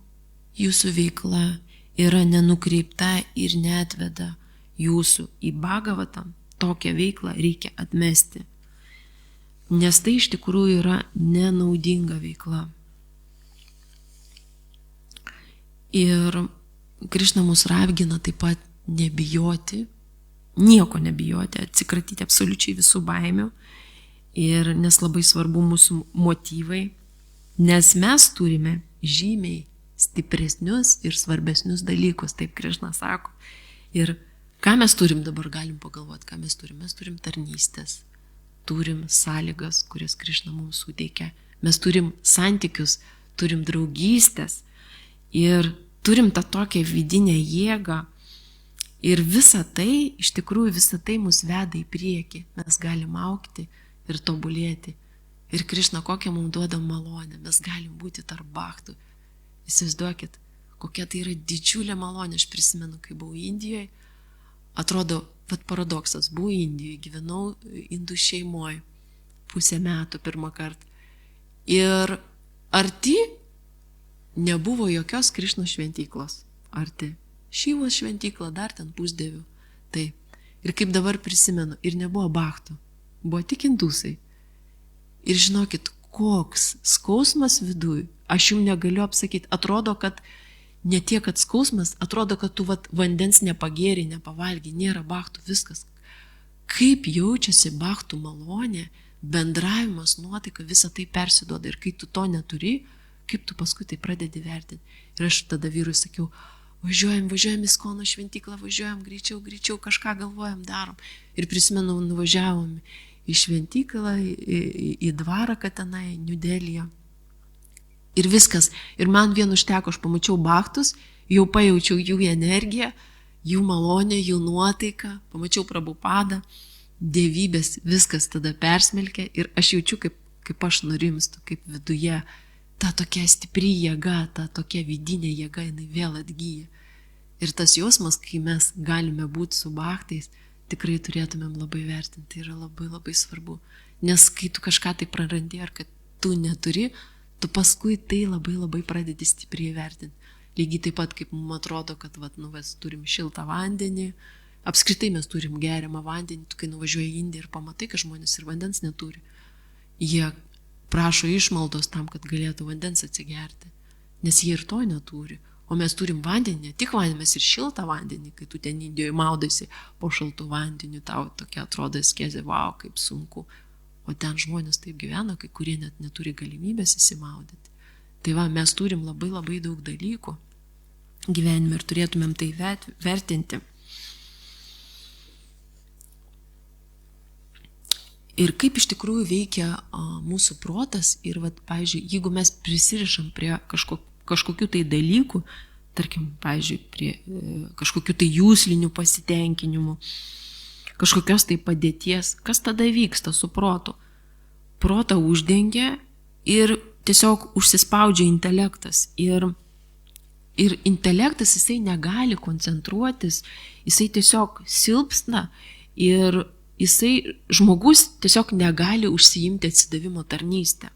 jūsų veikla yra nenukreipta ir neatveda jūsų į Bhagavatam, tokią veiklą reikia atmesti. Nes tai iš tikrųjų yra nenaudinga veikla. Ir Krišna mus ragina taip pat nebijoti, nieko nebijoti, atsikratyti absoliučiai visų baimių. Ir nes labai svarbu mūsų motyvai, nes mes turime žymiai stipresnius ir svarbesnius dalykus, taip Krišna sako. Ir ką mes turim dabar, galim pagalvoti, ką mes turim. Mes turim tarnystės, turim sąlygas, kurias Krišna mums suteikia. Mes turim santykius, turim draugystės ir turim tą tokią vidinę jėgą. Ir visa tai, iš tikrųjų, visa tai mus veda į priekį. Mes galim augti ir tobulėti. Ir Krišna kokią mums duoda malonę. Mes galim būti tarp bhaktų. Įsivaizduokit, kokia tai yra didžiulė malonė. Aš prisimenu, kai buvau Indijoje. Atrodo, paradoksas, buvau Indijoje, gyvenau indų šeimoje pusę metų pirmą kartą. Ir arti nebuvo jokios Krišnos šventyklos. Arti. Šyvos šventykla, dar ten pusdievių. Taip. Ir kaip dabar prisimenu, ir nebuvo bhaktų. Buvo tik indusai. Ir žinokit, koks skausmas viduj. Aš jums negaliu apsakyti. Atrodo, kad ne tiek, kad skausmas, atrodo, kad tu vandens nepagėri, nepavalgi, nėra bhaktų, viskas. Kaip jaučiasi bhaktų malonė, bendravimas, nuotaika, visa tai persiduoda. Ir kai tu to neturi, kaip tu paskui tai pradedi vertinti. Ir aš tada vyrui sakiau, važiuojam į Skono šventyklą, važiuojam greičiau, kažką galvojam, darom. Ir prisimenu, nuvažiavom į šventyklą, į dvarą, kad tenai, Niu Delyje. Ir viskas. Ir man vien užteko, aš pamačiau bhaktus jau pajaučiau jų energiją, jų malonę, jų nuotaiką, pamačiau Prabhupadą, dievybės, viskas tada persmelkė ir aš jaučiu, kaip aš nurimstu, kaip viduje ta tokia stipri jėga, ta tokia vidinė jėga, jinai vėl atgyja. Ir tas jausmas, kai mes galime būti su bhaktais, tikrai turėtumėm labai vertinti, tai yra labai labai svarbu. Nes kai tu kažką tai prarandi ar kad tu neturi, tu paskui tai labai labai pradedi stipriai vertinti. Lygiai taip pat, kaip mums atrodo, kad mes turim šiltą vandenį, apskritai mes turim geriamą vandenį, tu kai nuvažiuoji į Indiją ir pamatai, kad žmonės ir vandens neturi. Jie prašo išmaldos tam, kad galėtų vandens atsigerti, nes jie ir to neturi. O mes turim vandenį, ne tik vandenį, mes ir šiltą vandenį, kai tu ten Indijoje maudaisi po šaltų vandeniu, tau tokia atrodo askezė, wow, kaip sunku. O ten žmonės taip gyvena, kai kurie net neturi galimybės įsimaudyti. Tai mes turim labai labai daug dalykų gyvenime ir turėtumėm tai vertinti. Ir kaip iš tikrųjų veikia mūsų protas ir, pavyzdžiui, jeigu mes prisirišam prie kažkokių tai dalykų, tarkim, pavyzdžiui, prie kažkokių tai jūslinių pasitenkinimų, kažkokios tai padėties, kas tada vyksta su protu? Protą uždengia ir tiesiog užsispaudžia intelektas. Ir intelektas jisai negali koncentruotis, jisai tiesiog silpsta ir žmogus tiesiog negali užsiimti atsidavimo tarnystę.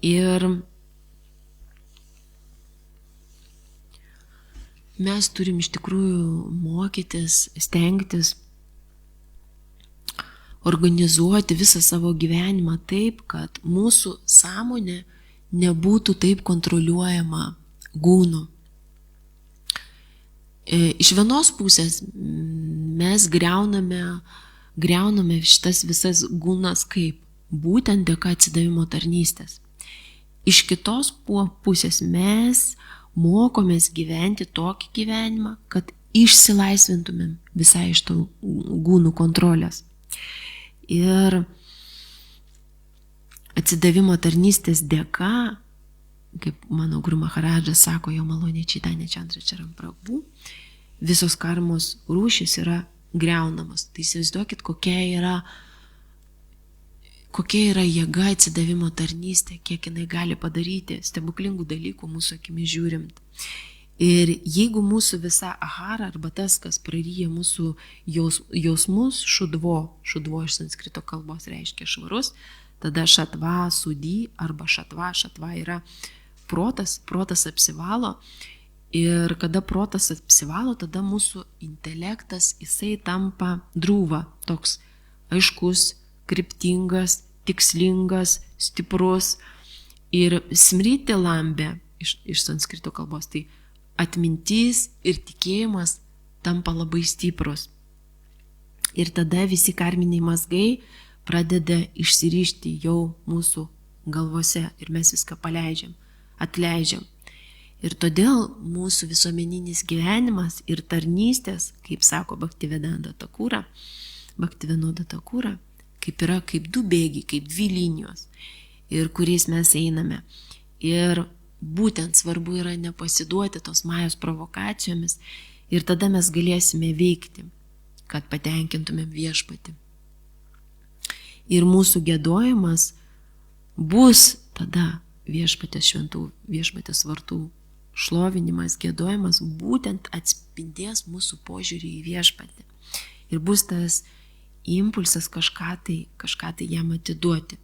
Ir mes turim iš tikrųjų mokytis, stengtis organizuoti visą savo gyvenimą taip, kad mūsų sąmonė nebūtų taip kontroliuojama gūnų. Iš vienos pusės mes griauname šitas visas gūnas kaip būtent dėka atsidavimo tarnystės. Iš kitos pusės mes mokomės gyventi tokį gyvenimą, kad išsilaisvintumėm visai iš tų gūnų kontrolės. Ir atsidavimo tarnystės dėka, kaip mano Guru Maharadžas sako, jo malonė Čaitanya Čandračaram Prabhu, visos karmos rūšys yra griaunamos. Tai įsivaizduokit, kokia yra jėga atsidavimo tarnystė, kiek jinai gali padaryti stebuklingų dalykų mūsų akimis žiūrint. Ir jeigu mūsų visa ahara arba tas, kas praryja mūsų jausmus, šudvo iš sanskrito kalbos reiškia švarus, tada šatva, sudį arba šatva yra protas apsivalo. Ir kada protas apsivalo, tada mūsų intelektas, jisai tampa drūva, toks aiškus, kryptingas, tikslingas, stiprus. Ir smriti lambė iš sanskrito kalbos, tai atmintis ir tikėjimas tampa labai stiprus. Ir tada visi karminiai mazgai pradeda išsirišti jau mūsų galvose ir mes viską atleidžiam. Ir todėl mūsų visuomeninis gyvenimas ir tarnystės, kaip sako Bhaktivinoda Thakura, kaip yra kaip du bėgiai, kaip dvi linijos, ir kuriais mes einame. Ir būtent svarbu yra nepasiduoti tos majos provokacijomis ir tada mes galėsime veikti, kad patenkintumėm viešpatį. Ir mūsų giedojimas bus tada viešpatės vartų šlovinimas, giedojimas būtent atspindės mūsų požiūrį į viešpatį. Ir bus tas impulsas kažką tai jam atiduoti.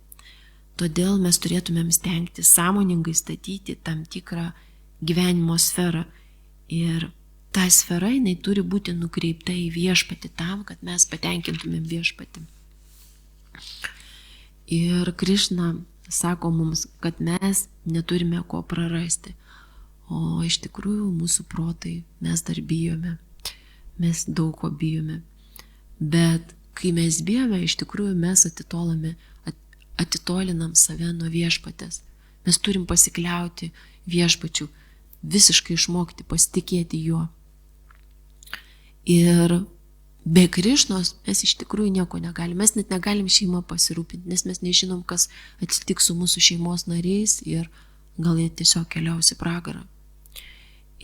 Todėl mes turėtumėm stengti sąmoningai statyti tam tikrą gyvenimo sferą. Ir ta sfera, jinai turi būti nukreipta į viešpatį tam, kad mes patenkintumėm viešpatį. Ir Krišna sako mums, kad mes neturime ko prarasti. O iš tikrųjų mūsų protai mes dar bijome. Mes daug ko bijome. Bet kai mes bijome, iš tikrųjų mes atitolinam save nuo viešpatės. Mes turim pasikliauti viešpačiu, visiškai išmokti pasitikėti juo. Ir be Krišnos mes iš tikrųjų nieko negalim. Mes net negalim šeimą pasirūpinti, nes mes nežinom, kas atsitiks su mūsų šeimos nariais ir gal jie tiesiog keliaus į pragarą.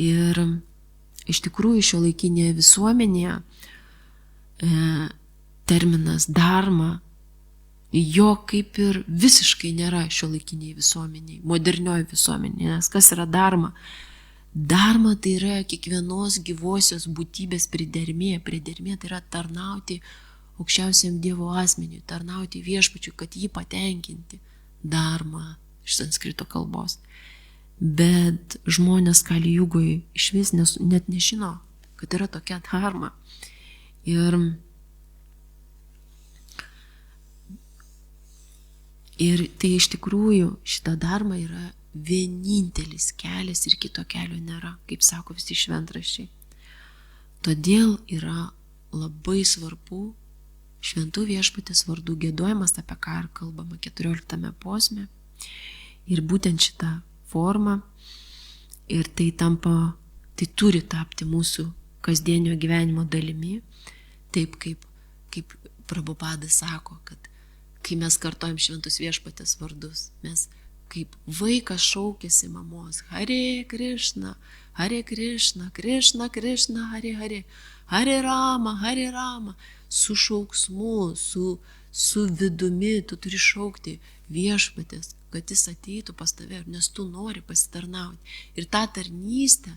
Ir iš tikrųjų šiuolaikinėje visuomenėje terminas dharma, jo kaip ir visiškai nėra šiuolaikiniai visuomeniai, modernioji visuomenė. Nes kas yra dharma? Dharma tai yra kiekvienos gyvosios būtybės pridermė. Pridermė tai yra tarnauti aukščiausiam Dievo asmeniui, tarnauti viešpačiui, kad jį patenkinti. Dharma iš sanskrito kalbos. Bet žmonės Kali Jugoje iš vis net nežino, kad yra tokia dharma. Ir tai iš tikrųjų šita dharma yra vienintelis kelias ir kito kelio nėra, kaip sako visi šventraščiai. Todėl yra labai svarbu šventų viešpatės vardų giedojimas, apie ką ir kalbama 14 posme. Ir būtent šita forma, ir tai turi tapti mūsų kasdienio gyvenimo dalimi, taip kaip Prabhupada sako, kad kai mes kartojam šventus viešpatės vardus, mes kaip vaikas šaukėsi mamos, Hare Krishna, Krishna Krishna, Hare, Hare Rama, su šauksmu, su vidumi, tu turi šaukti viešpatės, kad jis ateitų pas tave, nes tu nori pasitarnauti. Ir tą tarnystę,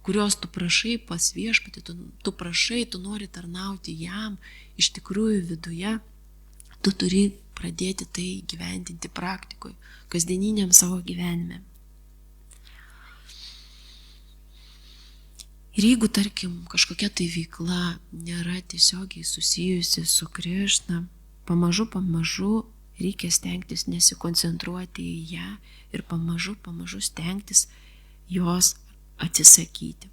kurios tu prašai pas viešpatį, tu nori tarnauti jam, iš tikrųjų viduje, tu turi pradėti tai gyvendinti praktikoje, kasdieniniam savo gyvenime. Ir jeigu, tarkim, kažkokia tai veikla nėra tiesiogiai susijusi su Krišna, pamažu reikia stengtis nesikoncentruoti į ją ir pamažu stengtis jos atsisakyti.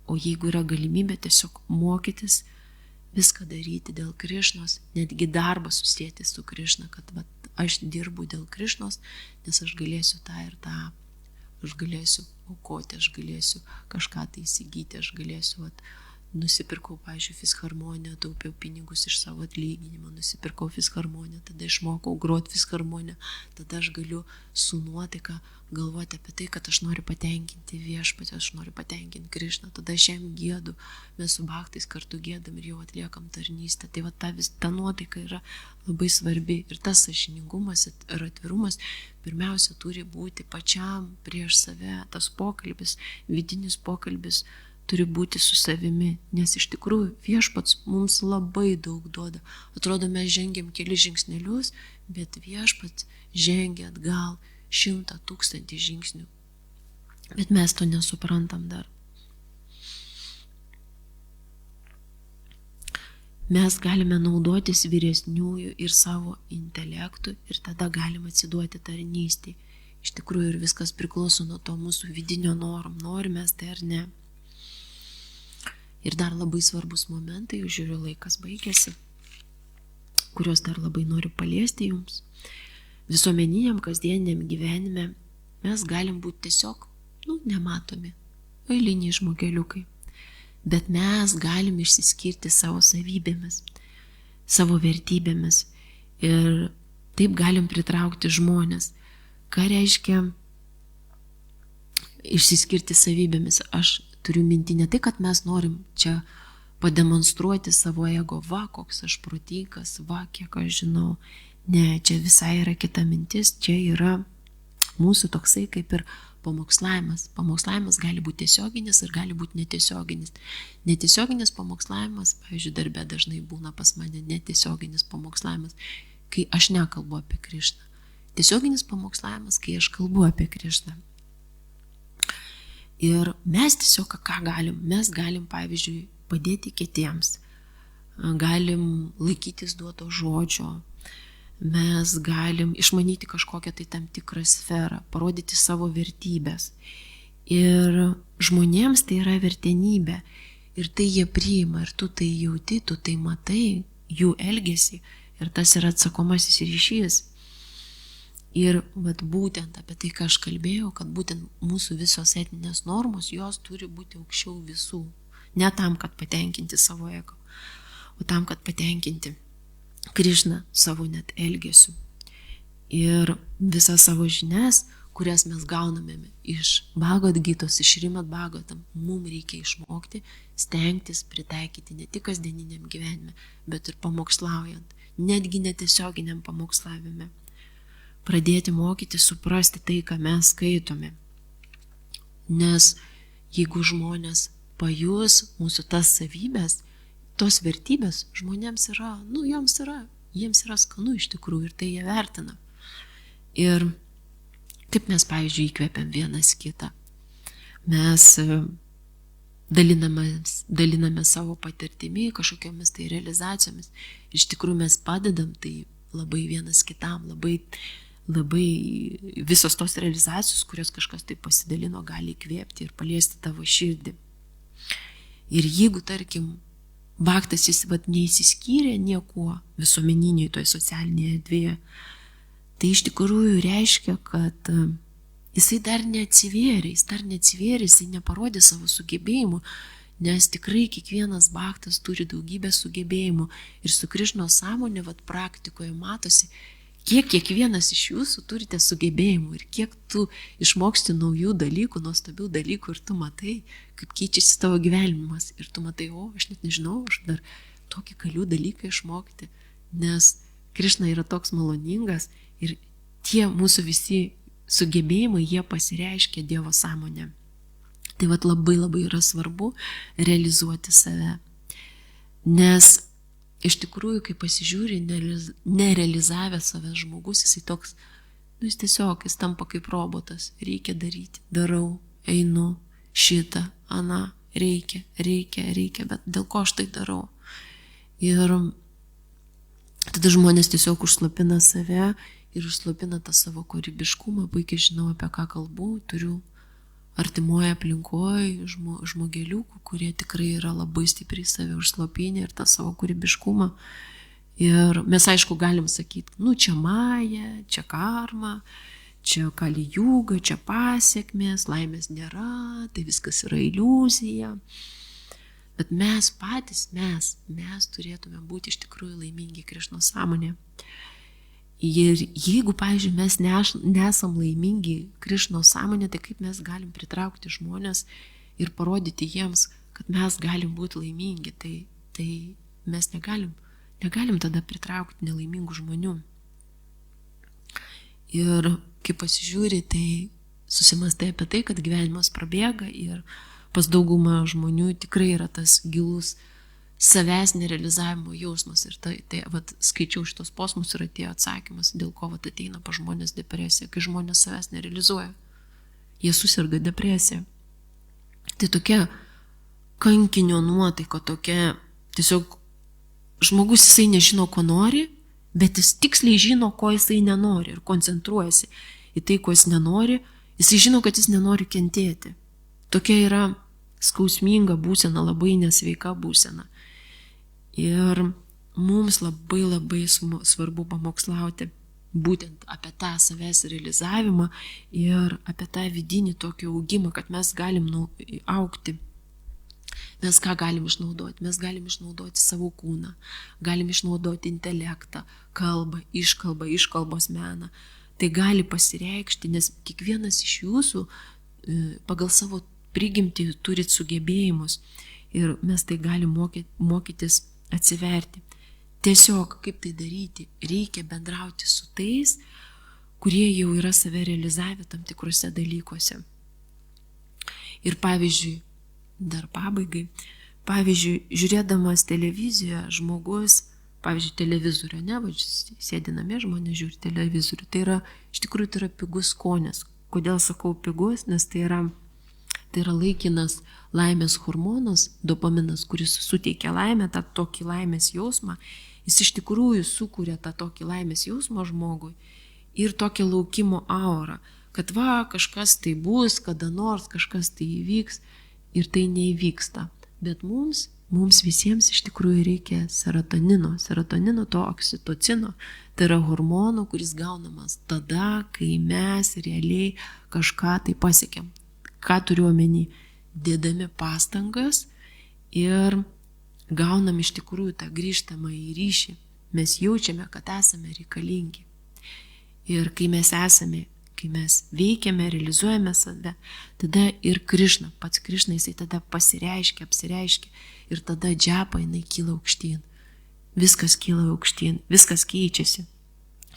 O jeigu yra galimybė tiesiog mokytis viską daryti dėl Krišnos, netgi darbą susėti su Krišna, kad aš dirbu dėl Krišnos, nes aš galėsiu tą ir tą, aš galėsiu aukoti, aš galėsiu kažką tai įsigyti, aš galėsiu, nusipirkau, pavyzdžiui, fisharmoniją, taupiau pinigus iš savo atlyginimo, nusipirkau fisharmoniją, tada išmokau groti fisharmoniją, tada aš galiu su nuotaika galvoti apie tai, kad aš noriu patenkinti viešpatį, aš noriu patenkinti Krišną, tada aš jam giedu, mes su bhaktais kartu giedam ir jau atliekam tarnystę. Tai ta nuotaika yra labai svarbi ir tas sąžiningumas ir atvirumas pirmiausia turi būti pačiam prieš save, tas pokalbis, vidinis pokalbis turi būti su savimi, nes iš tikrųjų viešpats mums labai daug duoda. Atrodo, mes žengiam kelis žingsnelius, bet viešpats žengia atgal 100 000 žingsnių. Bet mes to nesuprantam dar. Mes galime naudotis vyresniųjų ir savo intelektų ir tada galime atsiduoti tarnystei. Iš tikrųjų ir viskas priklauso nuo to mūsų vidinio norom, norime mes tai ar ne. Ir dar labai svarbus momentai, žiūriu, laikas baigėsi, kuriuos dar labai noriu paliesti jums. Visuomeniniam, kasdieniam gyvenime mes galim būti tiesiog, nematomi, eiliniai žmogeliukai. Bet mes galim išsiskirti savo savybėmis, savo vertybėmis ir taip galim pritraukti žmonės. Ką reiškia išsiskirti savybėmis? Aš turiu minti ne tai, kad mes norim čia pademonstruoti savo ego, koks aš protingas, kiek aš žinau. Ne, čia visai yra kita mintis, čia yra mūsų toksai kaip ir pamokslavimas. Pamokslavimas gali būti tiesioginis ir gali būti netiesioginis. Netiesioginis pamokslavimas, pavyzdžiui, darbe dažnai būna pas mane netiesioginis pamokslavimas, kai aš nekalbu apie Krišną. Tiesioginis pamokslavimas, kai aš kalbu apie Krišną. Ir mes tiesiog ką galim? Mes galim, pavyzdžiui, padėti kitiems. Galim laikytis duoto žodžio. Mes galim išmanyti kažkokią tai tam tikrą sferą, parodyti savo vertybės. Ir žmonėms tai yra vertenybė. Ir tai jie priima, ir tu tai jauti, tu tai matai, jų elgesį. Ir tas yra atsakomasis ryšys. Ir būtent apie tai, ką aš kalbėjau, kad būtent mūsų visos etinės normos, jos turi būti aukščiau visų. Ne tam, kad patenkinti savo ego, o tam, kad patenkinti Krišną savo net elgesiu. Ir visas savo žinias, kurias mes gauname iš Bhagavad Gitos, iš Šrimad Bhagavatam, mums reikia išmokti, stengtis pritaikyti ne tik kasdieniniam gyvenime, bet ir pamokslaujant, netgi netiesioginiam pamokslavime. Pradėti mokyti suprasti tai, ką mes skaitome. Nes jeigu žmonės pajus mūsų tas savybės, tos vertybės žmonėms yra, jiems yra skanu iš tikrųjų ir tai jie vertina. Ir kaip mes, pavyzdžiui, įkvepiam vienas kitą. Mes daliname savo patirtimi, kažkokiamis tai realizacijomis. Iš tikrųjų mes padedam tai labai vienas kitam, labai visos tos realizacijos, kurios kažkas tai pasidalino, gali įkvėpti ir paliesti tavo širdį. Ir jeigu, tarkim, bhaktas jis neįsiskyrė niekuo visuomeniniai toj socialinėje erdvėje, tai iš tikrųjų reiškia, kad jisai dar neatsivėrė, jisai neparodė savo sugebėjimų, nes tikrai kiekvienas bhaktas turi daugybę sugebėjimų ir su Krišnos sąmonė praktikoje matosi, kiek kiekvienas iš jūsų turite sugebėjimų ir kiek tu išmoksti naujų dalykų, nuostabių dalykų ir tu matai, kaip keičiasi tavo gyvenimas ir tu matai, aš net nežinau, aš dar tokį galiu dalyką išmokti, nes Krišna yra toks maloningas ir tie mūsų visi sugebėjimai, jie pasireiškia Dievo sąmonė. Tai labai yra svarbu realizuoti save. Nes iš tikrųjų, kai pasižiūri, nerealizavęs savęs žmogus, jisai toks, jis tampa kaip robotas. Reikia daryti, darau, einu, šitą, aną, reikia, bet dėl ko aš tai darau? Ir tada žmonės tiesiog užslopina save ir užslopina tą savo kūrybiškumą. Puikiai žinau, apie ką kalbu, turiu artimoje aplinkoje žmogeliukų, kurie tikrai yra labai stipriai save užslopinę ir tą savo kūrybiškumą. Ir mes aišku galim sakyti, čia maja, čia karma, čia kali juga, čia pasiekmės, laimės nėra, tai viskas yra iliuzija. Bet mes patys, mes turėtume būti iš tikrųjų laimingi Krišnos sąmonė. Ir jeigu, pavyzdžiui, mes nesam laimingi Krišnos sąmonė, tai kaip mes galim pritraukti žmonės ir parodyti jiems, kad mes galim būti laimingi, tai mes negalim tada pritraukti nelaimingų žmonių. Ir kai pasižiūri, tai susimastai apie tai, kad gyvenimas prabėga ir pas daugumą žmonių tikrai yra tas gilus savęs nerealizavimo jausmas. Ir tai skaičiau šitos posmus ir atėjo atsakymas, dėl ko ateina pas žmonės depresija, kai žmonės savęs nerealizuoja. Jie susirga depresija. Tai tokia kankinio nuotaika, tokia tiesiog žmogus jisai nežino, ko nori, bet jis tiksliai žino, ko jisai nenori ir koncentruojasi į tai, ko jis nenori. Jisai žino, kad jis nenori kentėti. Tokia yra skausminga būsena, labai nesveika būsena. Ir mums labai svarbu pamokslauti būtent apie tą savęs realizavimą ir apie tą vidinį tokį augimą, kad mes galim augti. Mes ką galim išnaudoti? Mes galim išnaudoti savo kūną, galim išnaudoti intelektą, kalbą, iškalbos meną. Tai gali pasireikšti, nes kiekvienas iš jūsų pagal savo prigimtį turit sugebėjimus ir mes tai galim mokytis atsiverti. Tiesiog kaip tai daryti? Reikia bendrauti su tais, kurie jau yra save realizavę tam tikrose dalykuose. Ir pavyzdžiui, dar pabaigai, žiūrėdamas televiziją žmogus, pavyzdžiui, televizorių, sėdi namie, žmonės žiūri televizorių, iš tikrųjų tai yra pigus skonis. Kodėl sakau pigus? Nes tai yra laikinas laimės hormonas, dopaminas, kuris suteikia laimę, tą tokį laimės jausmą. Jis iš tikrųjų sukuria tą tokį laimės jausmą žmogui ir tokią laukimo aurą, kad kažkas tai bus, kada nors kažkas tai įvyks ir tai neįvyksta. Bet mums visiems iš tikrųjų reikia serotonino, to oksitocino. Tai yra hormono, kuris gaunamas tada, kai mes realiai kažką tai pasiekėm. Ką turiu omeny? Dėdami pastangas ir gaunam iš tikrųjų tą grįžtamą į ryšį. Mes jaučiame, kad esame reikalingi. Ir kai mes esame kai mes veikiame, realizuojame save, tada ir Krišna, pats Krišna, jisai tada pasireiškia, apsireiškia ir tada džapa jinai kyla aukštyn. Viskas kyla aukštyn, viskas keičiasi.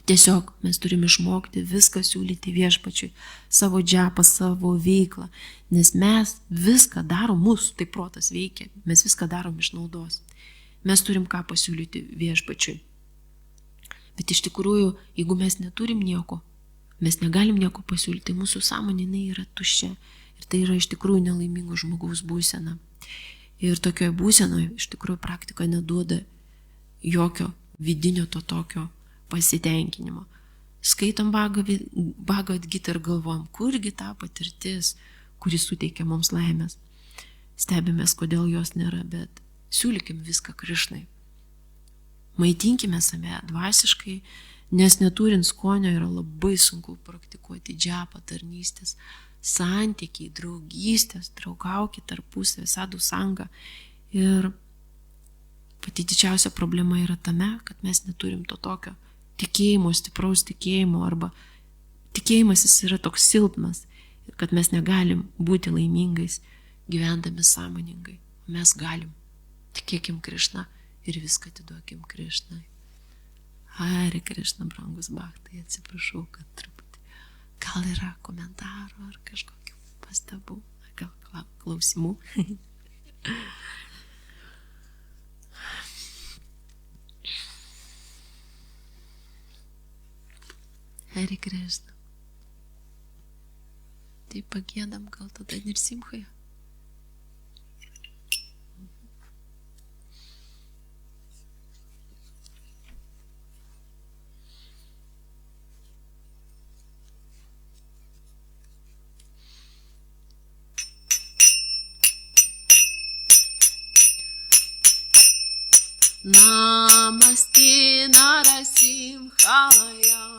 Tiesiog mes turime išmokti viską siūlyti viešpačiui, savo džapą, savo veiklą, nes mes viską darom, mūsų tai protas veikia, mes viską darom iš naudos. Mes turim ką pasiūlyti viešpačiui. Bet iš tikrųjų, jeigu mes neturim nieko, mes negalim nieko pasiūlyti, mūsų sąmonė yra tuščia. Ir tai yra iš tikrųjų nelaimingo žmogaus būsena. Ir tokioje būsenoje iš tikrųjų praktika neduoda jokio vidinio to tokio pasitenkinimo. Skaitom Bhagavad Gitą ir galvojam, kurgi ta patirtis, kuri suteikia mums laimės. Stebimės, kodėl jos nėra, bet siūlykim viską Krišnai. Maitinkime save dvasiškai, nes neturint skonio yra labai sunku praktikuoti džapą, tarnystės, santykiai, draugystės, draugaukit tarpusavį, sadhu sangą. Ir pati didžiausia problema yra tame, kad mes neturim to tokio tikėjimo, stipraus tikėjimo, arba tikėjimas jis yra toks silpnas, kad mes negalim būti laimingais gyvendami sąmoningai. Mes galim. Tikėkim Krišna ir viską atiduokim Krišnai. Hare Krišna, brangus bhaktai, atsiprašau, kad truputį. Gal yra komentarų ar kažkokių pastabų, gal klausimų? Hare Krišna. Tai pagėdam gal tada Nirsimhoje. Namaste Narasimhaya.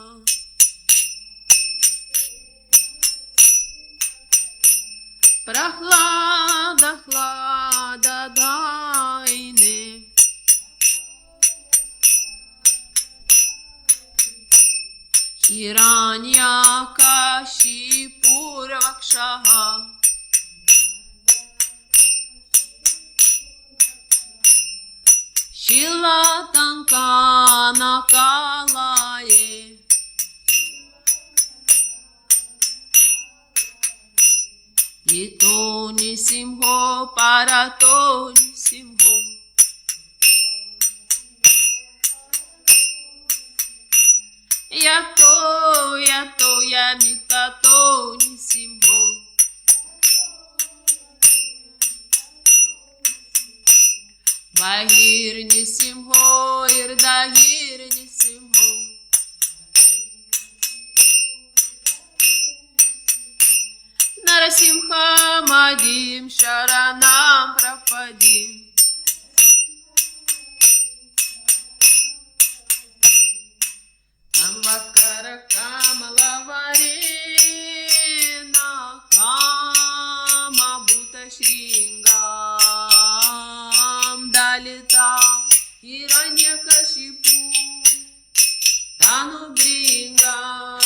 Прохлада, хлада, дайне. Хираньякашипурвакшаха. Шилатанканакалае. Ito Nisimho parato Nisimho. Yato yamitato Nisimho. Bahir Nisimho irdahir Nisimho. Narasimha Madim Sharanam Prapadim. Kamvakara Kamalavarena Kama Bhuta Shringam Dalita Hiranyakashipu Tanu Bringam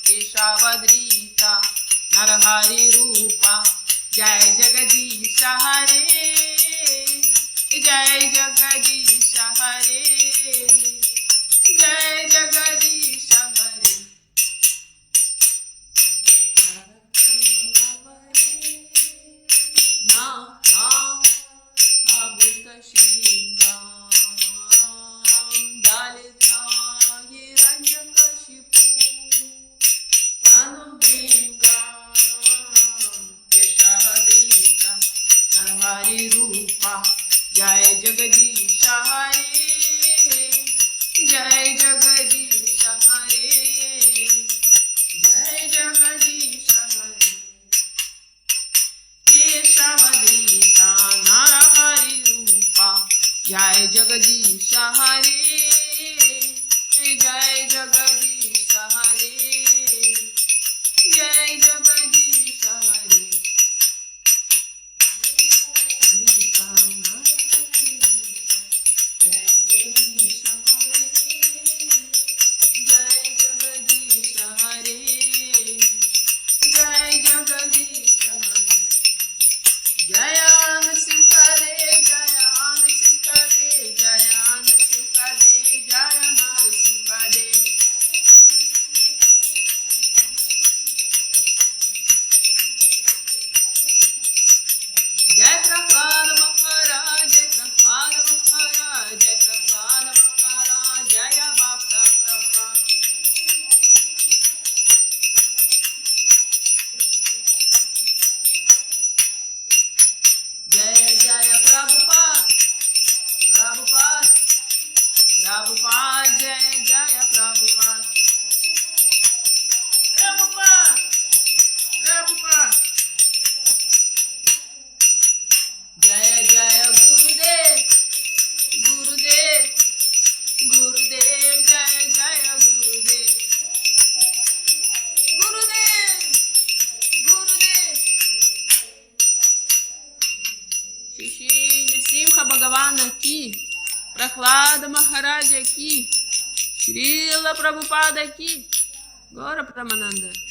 Keshavadrita Narahari Rupa Jai Jagadisha Hare. Shri Nrsimha Bhagavana ki, Prahlada Maharaja ki, Srila Prabhupada ki, Gaura Pramananda.